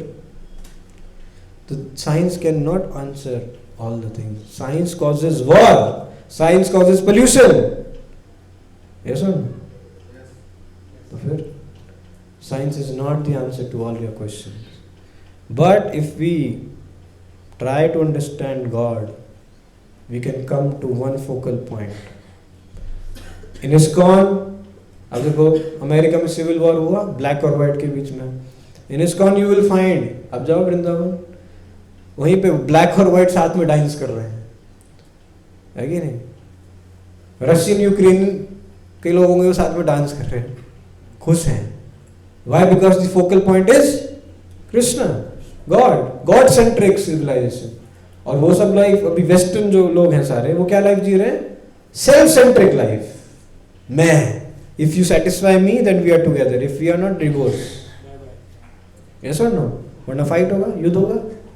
तो science can not answer all the things. Science causes war, science causes pollution, yes और नो? तो फिर science is not the answer to all your questions. But if we try to understand God, we can come to one focal point. In ISKCON, अब देखो America में civil war हुआ black और white के बीच में। In ISKCON you will find, अब जाओ वृंदावन, वहीं पे ब्लैक और व्हाइट साथ में डांस कर रहे हैं, है कि नहीं? रशियन यूक्रेन के लोग होंगे वो साथ में डांस कर रहे हैं, खुश हैं। Why? Because the focal point is Krishna, God centric civilisation. और वो सब लाइफ, अभी वेस्टर्न जो लोग हैं सारे, वो क्या लाइफ जी रहे हैं? Self centric life. मैं, if you satisfy me then we are together, if we are not divorce. Yes और नो? वरना फाइट होगा, युद्ध होगा,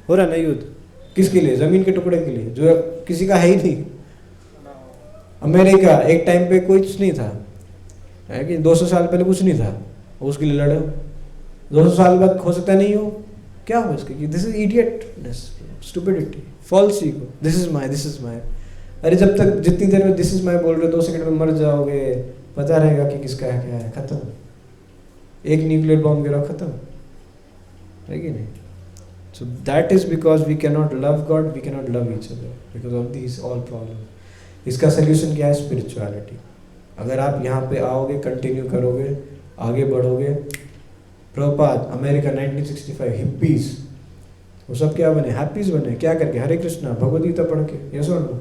हो रहा ना युद्ध, किसके लिए? जमीन के टुकड़े के लिए, जो किसी का है ही नहीं। अमेरिका एक टाइम पे कुछ नहीं था, है कि 200 साल पहले कुछ नहीं था, उसके लिए लड़े। 200 साल बाद हो सकता नहीं हो, क्या हो इसके? कि this is idiotness, stupidity, false ego, this is my. अरे जब तक जितनी देर में दिस इज माय बोल रहे हो 2 सेकंड में मर जाओगे, पता रहेगा कि किसका है क्या है, खत्म। एक न्यूक्लियर बॉम्ब गिरा, खत्म, है कि नहीं? So that is because we can not love God, we can not love each other because of this all problem. इसका सोल्यूशन क्या है? स्पिरिचुअलिटी। अगर आप यहाँ पे आओगे, कंटिन्यू करोगे, आगे बढ़ोगे। प्रभुपाद, अमेरिका 1965, हिप्पीज, वो सब क्या बने? हैप्पीज बने। क्या करके? हरे कृष्णा, भगवद गीता पढ़ के, यस और no?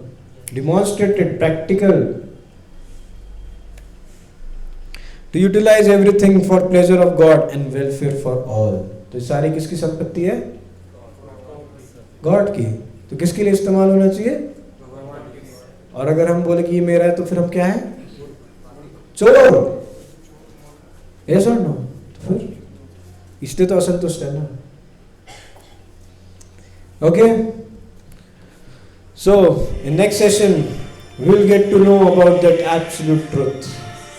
Demonstrated, practical, to utilise everything for pleasure of God and welfare for all. तो सारी किसकी संपत्ति है? गॉड की। तो किसके लिए इस्तेमाल होना चाहिए? और अगर हम बोले कि ये मेरा है, तो फिर हम क्या है? चोर, यस और नो? तो फिर इसलिए तो असंतुष्ट है ना। Okay, so in next session we will get to know about that absolute truth.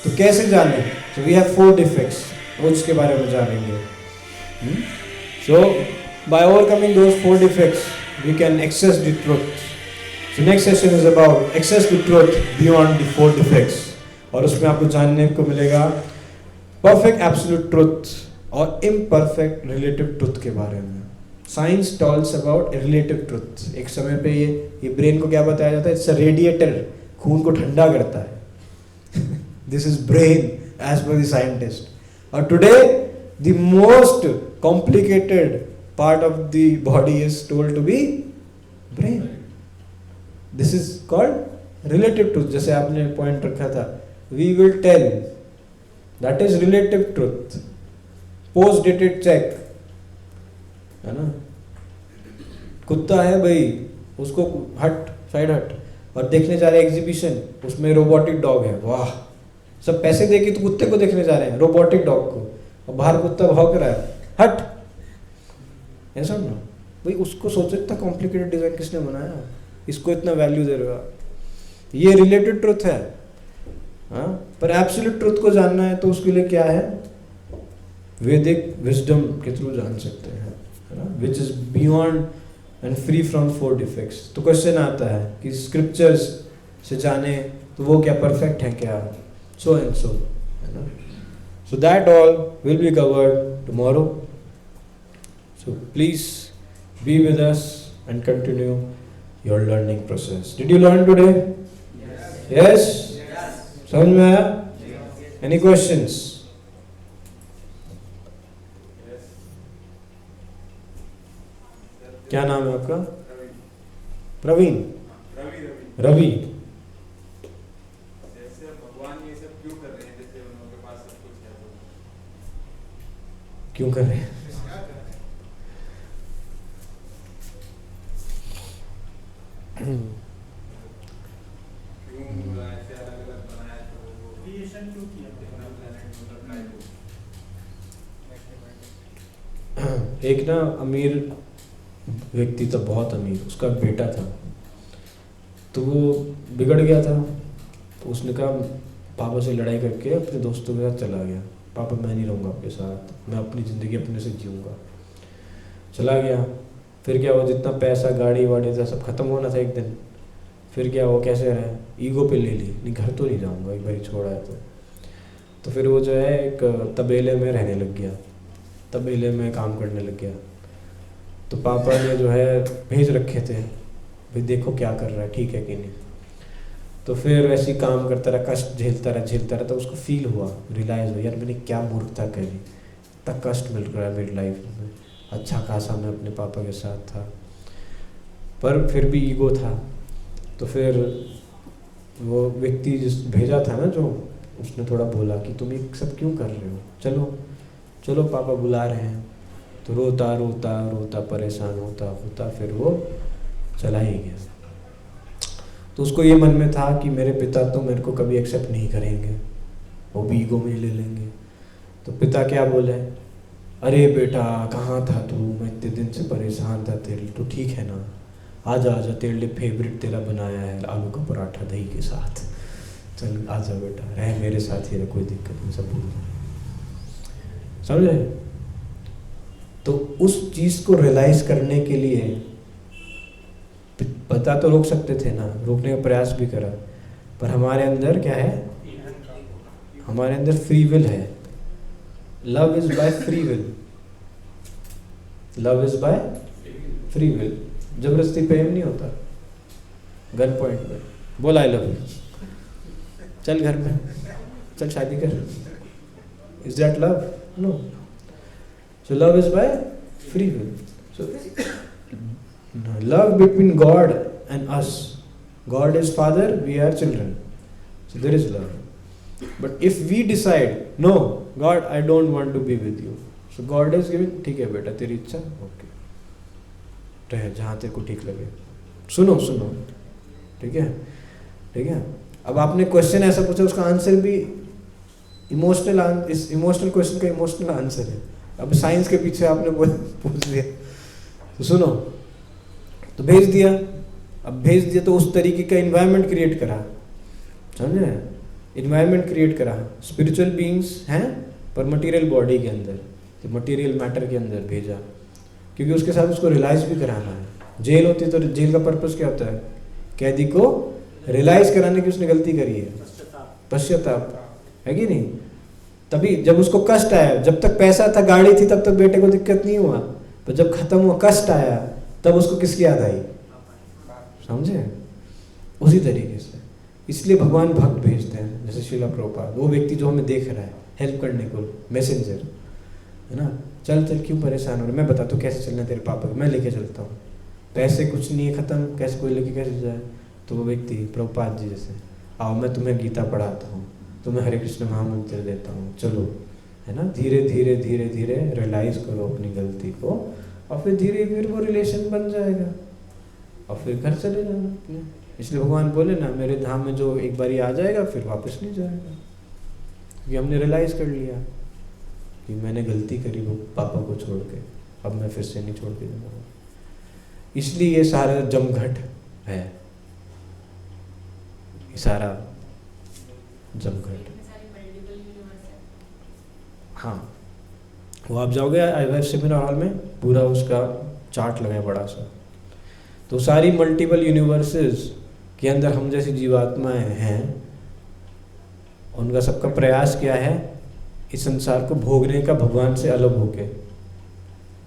तो कैसे जाने? सो वी हैव 4 डिफेक्ट्स, उसके बारे में जानेंगे। So by overcoming those 4 defects we can access the truth. So next session is about access the truth beyond the 4 defects, और उसमें आपको जानने को मिलेगा परफेक्ट एब्सोल्यूट ट्रुथ और इम्परफेक्ट रिलेटिव ट्रुथ के बारे में। Science talks about relative truth. एक समय पे ये ब्रेन को क्या बताया जाता है? इट्स अ रेडिएटर, खून को ठंडा करता है। This is brain as per the scientist. और today the most complicated part of the body is told to be brain. This is called relative truth. जैसे आपने पॉइंट रखा था, we will tell, that is relative truth. Post dated cheque, है ना? कुत्ता है भाई, उसको हट, साइड हट, और देखने जा रहे हैं एग्जीबिशन, उसमें रोबोटिक डॉग है, वाह, सब पैसे देके तो कुत्ते को देखने जा रहे हैं, रोबोटिक डॉग को, और बाहर कुत्ता भौंक रहा है, हट, ऐसा ना भाई। उसको सोचो इतना कॉम्प्लिकेटेड डिजाइन किसने बनाया, इसको इतना वैल्यू दे रहे हो आप। ये रिलेटेड ट्रुथ है, हाँ। पर एब्सोल्यूट ट्रुथ को जानना है तो उसके लिए क्या है? वैदिक विजडम के थ्रू जान सकते हैं, है ना, which is beyond and free from 4 defects. तो क्वेश्चन आता है कि स्क्रिप्चर्स से जाने तो वो क्या परफेक्ट है क्या, सो एंड सो, है ना। So that all will be covered tomorrow. So please be with us and continue your learning process. Did you learn today? Yes? समझ में आया? Any questions? क्या नाम है आपका? प्रवीण? रवि। जैसे भगवान ये सब क्यों कर रहे हैं, जैसे उनके पास सब कुछ है तो क्यों कर रहे हैं? एक ना अमीर व्यक्ति था, बहुत अमीर, उसका बेटा था, तो वो बिगड़ गया था। तो उसने कहा, पापा से लड़ाई करके अपने दोस्तों के साथ चला गया, पापा मैं नहीं रहूँगा आपके साथ, मैं अपनी ज़िंदगी अपने से जीऊँगा। चला गया। फिर क्या हुआ, जितना पैसा गाड़ी वाड़ी था सब खत्म होना था एक दिन। फिर क्या हुआ, कैसे रहे, ईगो पे ले ली, नहीं घर तो नहीं जाऊँगा, एक बार छोड़ा है तो फिर वो जो है एक तबेले में रहने लग गया, तबेले में काम करने लग गया। तो पापा ने जो है भेज रखे थे, भाई देखो क्या कर रहा है, ठीक है कि नहीं। तो फिर ऐसे ही काम करता रहा, कष्ट झेलता रहा। तो उसको फील हुआ, रियलाइज़ हुआ, यार मैंने क्या मूर्खता करी, इतना कष्ट मिल रहा है मेरी लाइफ में, अच्छा खासा मैं अपने पापा के साथ था, पर फिर भी ईगो था। तो फिर वो व्यक्ति जिस भेजा था ना, जो उसने थोड़ा बोला कि तुम ये सब क्यों कर रहे हो, चलो चलो पापा बुला रहे हैं। तो रोता रोता रोता परेशान होता फिर वो चला ही गया। तो उसको ये मन में था कि मेरे पिता तो मेरे को कभी एक्सेप्ट नहीं करेंगे, वो भी ईगो में ले लेंगे। तो पिता क्या बोले, अरे बेटा कहाँ था तू, मैं इतने दिन से परेशान था तेरे लिए, तू ठीक है ना, आजा आजा तेरे लिए फेवरेट तेरा बनाया है आलू का पराठा दही के साथ, चल आजा बेटा रह मेरे साथ ही रह, कोई दिक्कत नहीं, सब भूल समझे। तो उस चीज़ को रियलाइज करने के लिए पता तो रोक सकते थे ना, रोकने का प्रयास भी करा, पर हमारे अंदर क्या है, हमारे अंदर फ्री विल है। Love is by free will, love is by free will, जबरदस्ती प्रेम नहीं होता। गन पॉइंट में बोल आई लव यू, चल घर में, चल शादी कर, is that love? No. So love is by free will. So love between God and us, God is father, we are children, so there is love. But if we decide no God I don't want to be with you, so God is giving, ठीक है बेटा तेरी इच्छा, okay रह जहाँ तेरे को ठीक लगे, सुनो सुनो, ठीक है ठीक है। अब आपने क्वेश्चन ऐसा पूछा, उसका आंसर भी इमोशनल, इस इमोशनल क्वेश्चन का इमोशनल आंसर है। अब साइंस के पीछे आपने पूछ दिया, तो सुनो, तो भेज दिया, अब भेज दिया तो उस तरीके का इन्वायरमेंट क्रिएट करा, समझे, इन्वायरमेंट क्रिएट करा। स्पिरिचुअल बीइंग्स हैं पर मटेरियल बॉडी के अंदर, तो मटेरियल मैटर के अंदर भेजा, क्योंकि उसके साथ उसको रियलाइज भी कराना है। जेल होती है तो जेल का पर्पस क्या होता है, कैदी को रियलाइज कराने की उसने गलती करी है, पश्चाताप है कि नहीं। तभी जब उसको कष्ट आया, जब तक पैसा था गाड़ी थी तब तक बेटे को दिक्कत नहीं हुआ, पर जब खत्म हुआ कष्ट आया तब उसको किसकी याद आई, समझे। उसी तरीके से इसलिए भगवान भक्त भेजते हैं, जैसे श्रीला प्रभुपाद, वो व्यक्ति जो हमें देख रहा है हेल्प करने को, मैसेंजर है ना, चल चल क्यों परेशान हो रहा है, मैं बताता हूँ कैसे चलना है तेरे पापा को, मैं लेके चलता हूँ, पैसे कुछ नहीं है खत्म, कैसे कोई लेके कैसे जाए। तो वो व्यक्ति प्रभुपाद जी जैसे, आओ मैं तुम्हें गीता पढ़ाता हूँ, तुम्हें हरे कृष्ण महामंत्र देता हूँ, चलो, है ना, धीरे धीरे धीरे धीरे रियलाइज करो अपनी गलती को, और फिर धीरे धीरे वो रिलेशन बन जाएगा, और फिर घर चले जाना अपने। इसलिए भगवान बोले ना, मेरे धाम में जो एक बारी आ जाएगा फिर वापस नहीं जाएगा, क्योंकि हमने रियलाइज कर लिया कि मैंने गलती करी वो पापा को छोड़ के, अब मैं फिर से नहीं छोड़ के जाऊँगा। इसलिए ये सारा जमघट है, ये सारा जमघट। हाँ, वो आप जाओगे आईवाईएफ सेमिनार हॉल में, पूरा उसका चार्ट लगा है बड़ा सा, तो सारी मल्टीपल यूनिवर्सेस के अंदर हम जैसी जीवात्माएं हैं, उनका सबका प्रयास क्या है, इस संसार को भोगने का भगवान से अलग होके,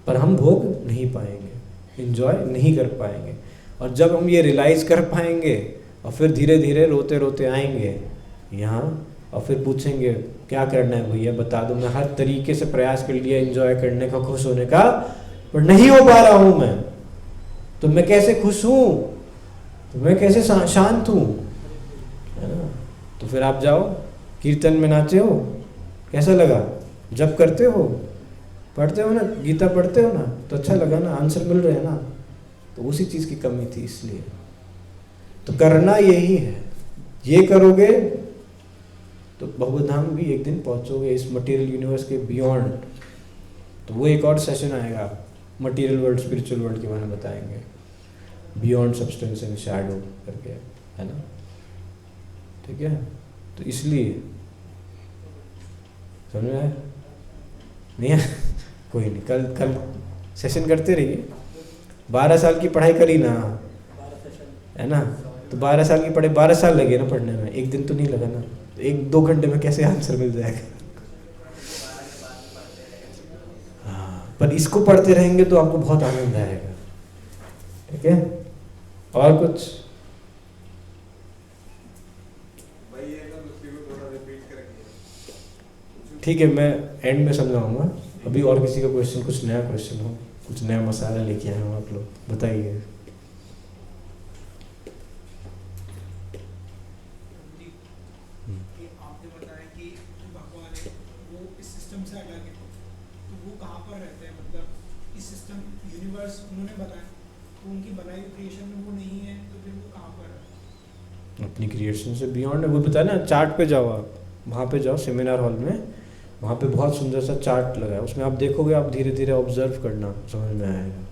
पर हम भोग नहीं पाएंगे, एंजॉय नहीं कर पाएंगे। और जब हम ये रियलाइज कर पाएंगे और फिर धीरे धीरे रोते रोते आएंगे यहाँ, और फिर पूछेंगे क्या करना है भैया बता दो, मैं हर तरीके से प्रयास कर लिया एंजॉय करने का, खुश होने का, पर नहीं हो पा रहा हूँ मैं, तो मैं कैसे खुश हूँ, तो मैं कैसे शांत हूँ, है ना। तो फिर आप जाओ कीर्तन में नाचे हो, कैसा लगा, जब करते हो, पढ़ते हो ना, गीता पढ़ते हो ना, तो अच्छा लगा ना, आंसर मिल रहे हैं ना। तो उसी चीज़ की कमी थी, इसलिए तो करना यही है, ये करोगे तो भगवत धाम भी एक दिन पहुंचोगे, इस मटेरियल यूनिवर्स के बियॉन्ड। तो वो एक और सेशन आएगा, मटेरियल वर्ल्ड स्पिरिचुअल वर्ल्ड के बारे में बताएंगे, बियॉन्ड सब्सटेंस एंड शैडो करके, है ना, ठीक है। तो इसलिए समझ में आया नहीं है? कोई नहीं, कल सेशन करते रहिए। 12 साल की पढ़ाई करी ना, है ना, तो 12 साल की पढ़ाई 12 साल लगे ना पढ़ने में, एक दिन तो नहीं लगा ना, तो 1-2 घंटे में कैसे आंसर मिल जाएगा। हाँ, पर इसको पढ़ते रहेंगे तो आपको बहुत आनंद आएगा, ठीक है। और कुछ ठीक है, मैं एंड में समझाऊंगा। अभी और किसी का क्वेश्चन, कुछ नया क्वेश्चन हो, कुछ नया मसाला लेके आए हो आप लोग, बताइए। आपने बताया कि भगवान है वो इस सिस्टम से अलग है, तो वो कहाँ पर रहते हैं, मतलब इस सिस्टम यूनिवर्स उन्होंने बनाया, तो उनकी बनाई हुई क्रिएशन में वो नहीं है, तो फिर वो कहाँ पर है? अपनी क्रिएशन से बियॉन्ड है, वो बताया ना, चार्ट पे जाओ आप, वहाँ पे जाओ सेमिनार हॉल में, वहाँ पे बहुत सुंदर सा चार्ट लगा है, उसमें आप देखोगे, आप धीरे धीरे ऑब्जर्व करना, समझ में आएगा।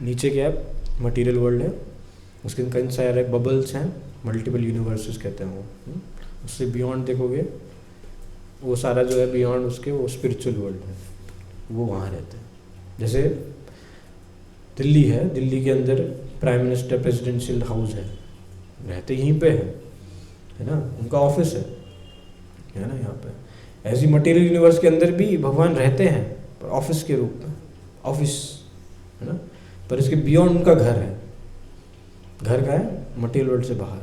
नीचे क्या है, मटेरियल वर्ल्ड है, उसके कई सारे बबल्स हैं, मल्टीपल यूनिवर्सेस कहते हैं वो। उससे बियॉन्ड देखोगे, वो सारा जो है बियॉन्ड उसके, वो स्पिरिचुअल वर्ल्ड है, वो वहाँ रहते हैं। जैसे दिल्ली है, दिल्ली के अंदर प्राइम मिनिस्टर प्रेसिडेंशियल हाउस है, रहते यहीं पे है ना, उनका ऑफिस है ना यहाँ पे। ऐसी मटेरियल यूनिवर्स के अंदर भी भगवान रहते हैं, पर ऑफिस के रूप में, ऑफिस है ना, पर इसके बियॉन्ड उनका घर है। घर का है, मटेरियल वर्ल्ड से बाहर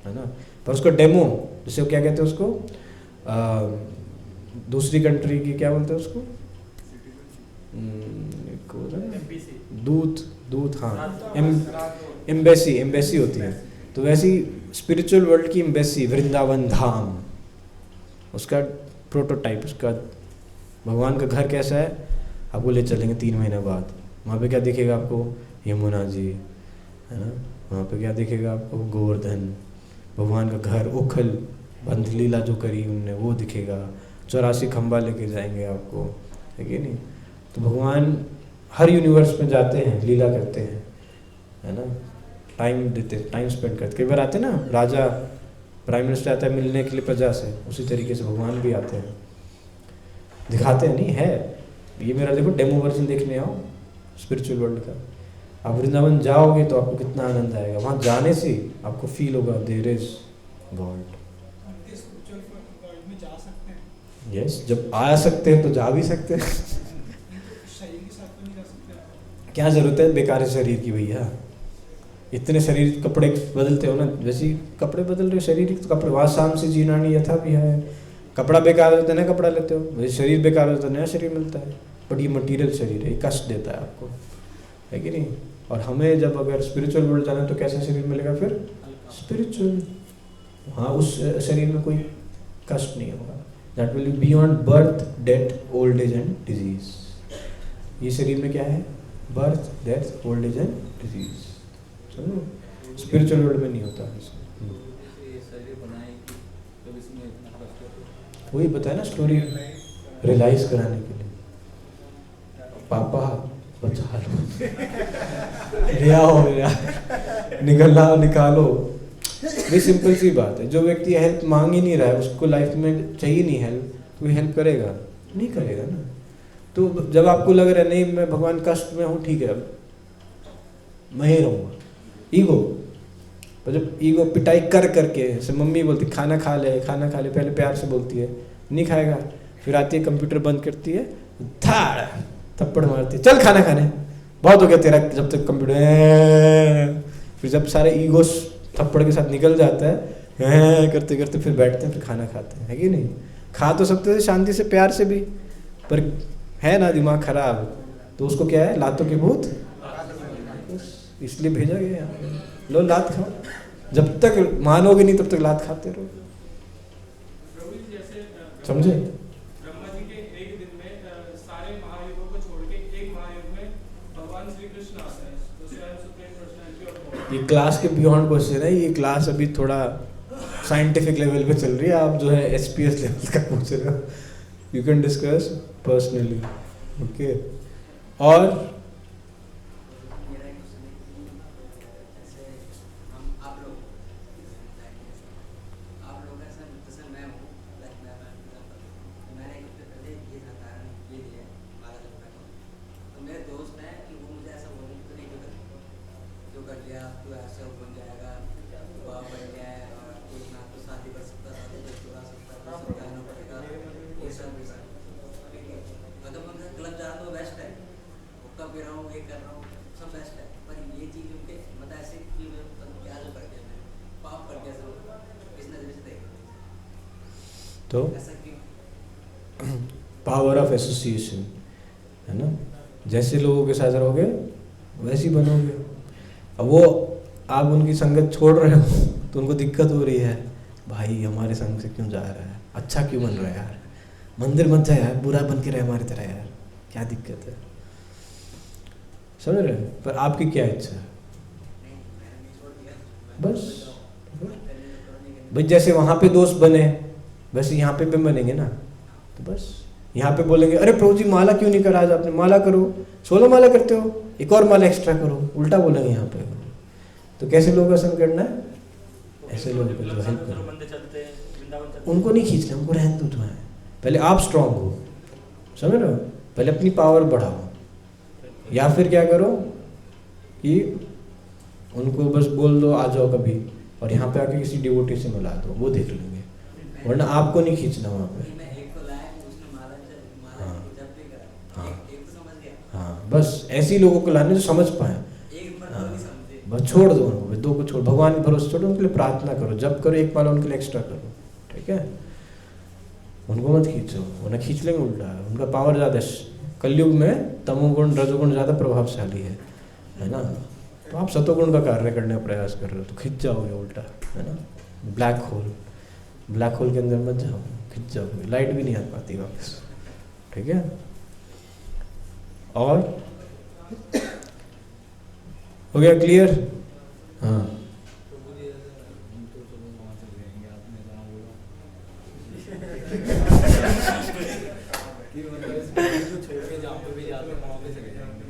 है ना। पर उसका डेमो, जैसे वो क्या कहते हैं उसको, दूसरी कंट्री की क्या बोलते हैं उसको, दूत हाँ, एम्बेसी होती है। तो वैसी स्पिरिचुअल वर्ल्ड की एम्बेसी, वृंदावन धाम, उसका प्रोटोटाइप, उसका भगवान का घर कैसा है, आपको ले चलेंगे 3 महीने बाद। वहाँ पे क्या दिखेगा आपको, यमुना जी है ना, वहाँ पे क्या दिखेगा आपको, गोवर्धन, भगवान का घर, उखल बंध लीला जो करी उनने वो दिखेगा, 84 खंबा लेके जाएंगे आपको, है कि नहीं। तो भगवान हर यूनिवर्स में जाते हैं, लीला करते हैं, है ना, टाइम देते, टाइम स्पेंड करते। कई बार आते हैं ना, राजा प्राइम मिनिस्टर आता है मिलने के लिए प्रजा से, उसी तरीके से भगवान भी आते हैं, दिखाते हैं। नहीं है, ये मेरा देखो डेमो वर्जन देखने आओ स्पिरिचुअल वर्ल्ड का। आप वृंदावन जाओगे तो आपको कितना आनंद आएगा, वहाँ जाने से आपको फील होगा देयर इज गॉड। यस, जब आ सकते हैं तो जा भी सकते हैं। क्या जरूरत है बेकार शरीर की भैया, इतने शरीर कपड़े बदलते हो ना, वैसे ही कपड़े बदल रहे हो, शरीर तो कपड़े, वहाँ शाम से जीना नहीं यथा भी है। कपड़ा बेकार होता है नया कपड़ा लेते हो, वैसे शरीर बेकार होता है नया शरीर मिलता है। बट ये मटीरियल शरीर है, ये कष्ट देता है आपको, है कि नहीं। और हमें जब अगर स्पिरिचुअल वर्ल्ड जाना है तो कैसा शरीर मिलेगा फिर, स्पिरिचुअल। हाँ, उस शरीर में कोई कष्ट नहीं होगा। That will be beyond birth, death, old age and disease. ये शरीर में क्या है, birth, death, old age and disease. समझो, स्पिरिचुअल वर्ल्ड में नहीं होता। वही बताया ना स्टोरी, रियलाइज कराने के लिए, पापा बचा लो, ले आओ यार, निकालो। ये सिंपल सी बात है। जो व्यक्ति हेल्प मांग ही नहीं रहा है, उसको लाइफ में चाहिए नहीं हेल्प, तो हेल्प करेगा नहीं, करेगा ना। तो जब आपको लग रहा है नहीं मैं भगवान कष्ट में हूँ, ठीक है मैं ही रहूँगा, ईगो। तो जब ईगो पिटाई कर करके, जैसे मम्मी बोलती खाना खा ले, पहले प्यार से बोलती है, नहीं खाएगा, फिर आती है कंप्यूटर बंद करती है, धाड़ थप्पड़ मारती है, चल खाना खाने, बहुत हो गया तेरा, जब तक कंप्यूटर। फिर जब सारे ईगो थप्पड़ के साथ निकल जाता है, करते करते फिर बैठते हैं, फिर खाना खाते हैं, है कि नहीं। खा तो सकते थे शांति से, प्यार से भी, पर है ना दिमाग खराब, तो उसको क्या है, लातों के भूत, इसलिए भेजा गया यहाँ। लो लात खाओ, जब तक मानोगे नहीं तब तक लात खाते रहो, समझे। ब्रह्मा जी के एक दिन में सारे महायुगों को छोड़ के एक महायुग में भगवान श्री कृष्ण आते हैं, तो स्वयं सुप्रीम पर्सनालिटी ऑफ गॉड। ये क्लास के बियॉन्ड क्वेश्चन है, ये क्लास अभी थोड़ा साइंटिफिक लेवल पे चल रही है, आप जो है SPS लेवल का पूछ रहे हो, you can discuss personally, okay. और तो पावर ऑफ एसोसिएशन है ना, जैसे लोगों के साथ रहोगे वैसे ही बनोगे। अब वो आप उनकी संगत छोड़ रहे हो तो उनको दिक्कत हो रही है, भाई हमारे संग से क्यों जा रहा है, अच्छा क्यों बन रहा है यार, मंदिर मत जा यार, बुरा बन के रहे हमारी तरह यार, क्या दिक्कत है, समझ रहे। पर आपकी क्या इच्छा है, बस भाई जैसे वहाँ पे दोस्त बने बस यहाँ पे बनेंगे ना, तो बस यहाँ पे बोलेंगे अरे प्रभु जी माला क्यों नहीं करा आज आपने, माला करो, 16 माला करते हो, एक और माला एक्स्ट्रा करो, उल्टा बोलेंगे यहाँ पे। तो कैसे लोग पसंद करना है, ऐसे लोगों को जो हेल्प करो, उनको नहीं खींचना, उनको रहने दो तुम्हें। पहले आप स्ट्रांग हो, समझ रहे हो, पहले अपनी पावर बढ़ाओ, या फिर क्या करो कि उनको बस बोल दो आ जाओ कभी, और यहाँ पे आके किसी डिवोटी से मिला दो, वो देख लेंगे, वरना आपको नहीं खींचना वहाँ पे। हाँ, बस ऐसे लोगों को लाने जो समझ पाए, बस छोड़ दो उनको, दो को छोड़, भगवान के भरोसे छोड़ो, उनके लिए प्रार्थना करो, जब करो, एक माला उनके लिए एक्स्ट्रा करो, ठीक है। उनको मत खींचो, वरना खींच लेंगे उल्टा, उनका पावर ज़्यादा है। कलयुग में तमोगुण रजोगुण ज़्यादा प्रभावशाली है ना। तो आप सतोगुण का कार्य करने का प्रयास कर रहे हो तो खिंच जाओगे उल्टा, है ना। ब्लैक होल के अंदर मत जाओ, खिंच जाओगे, लाइट भी नहीं आ पाती वापस, ठीक है। और हो गया क्लियर? हाँ,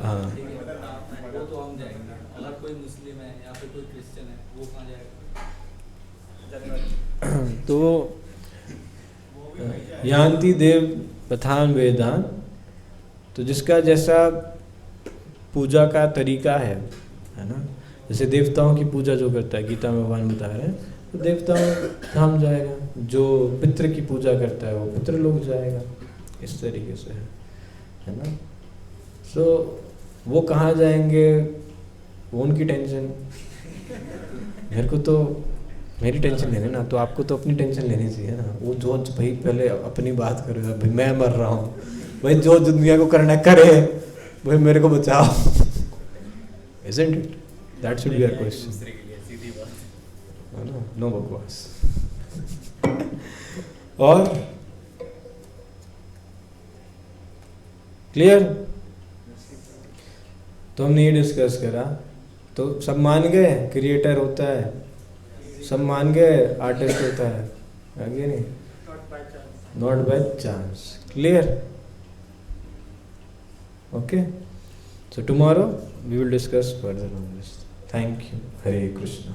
हाँ, वो तो हम जाएंगे, अगर कोई मुस्लिम है या फिर कोई क्रिश्चियन है वो कहाँ जाएगा? तो यान्ति देव पथान वेदान, तो जिसका जैसा पूजा का तरीका है ना, जैसे देवताओं की पूजा जो करता है, गीता में भगवान बता रहे हैं, तो देवताओं धाम जाएगा, जो पितृ की पूजा करता है वो पितृ लोग जाएगा, इस तरीके से है ना। सो वो कहाँ जाएंगे वो उनकी टेंशन, मेरे को तो मेरी टेंशन लेने ना, तो आपको तो अपनी टेंशन लेनी चाहिए ना। वो जो भाई पहले अपनी बात करो, भाई मैं मर रहा हूँ, भाई जो दुनिया को करना करे, भाई मेरे को बचाओ, isn't it? That should be our question. No बकवास। और क्लियर? तो हमने ये डिस्कस करा, तो सब मान गए क्रिएटर होता है, सब मान गए आर्टिस्ट होता है, आगे नहीं, not by chance. Clear? Okay, so tomorrow we will discuss further on this. Thank you. Hare Krishna.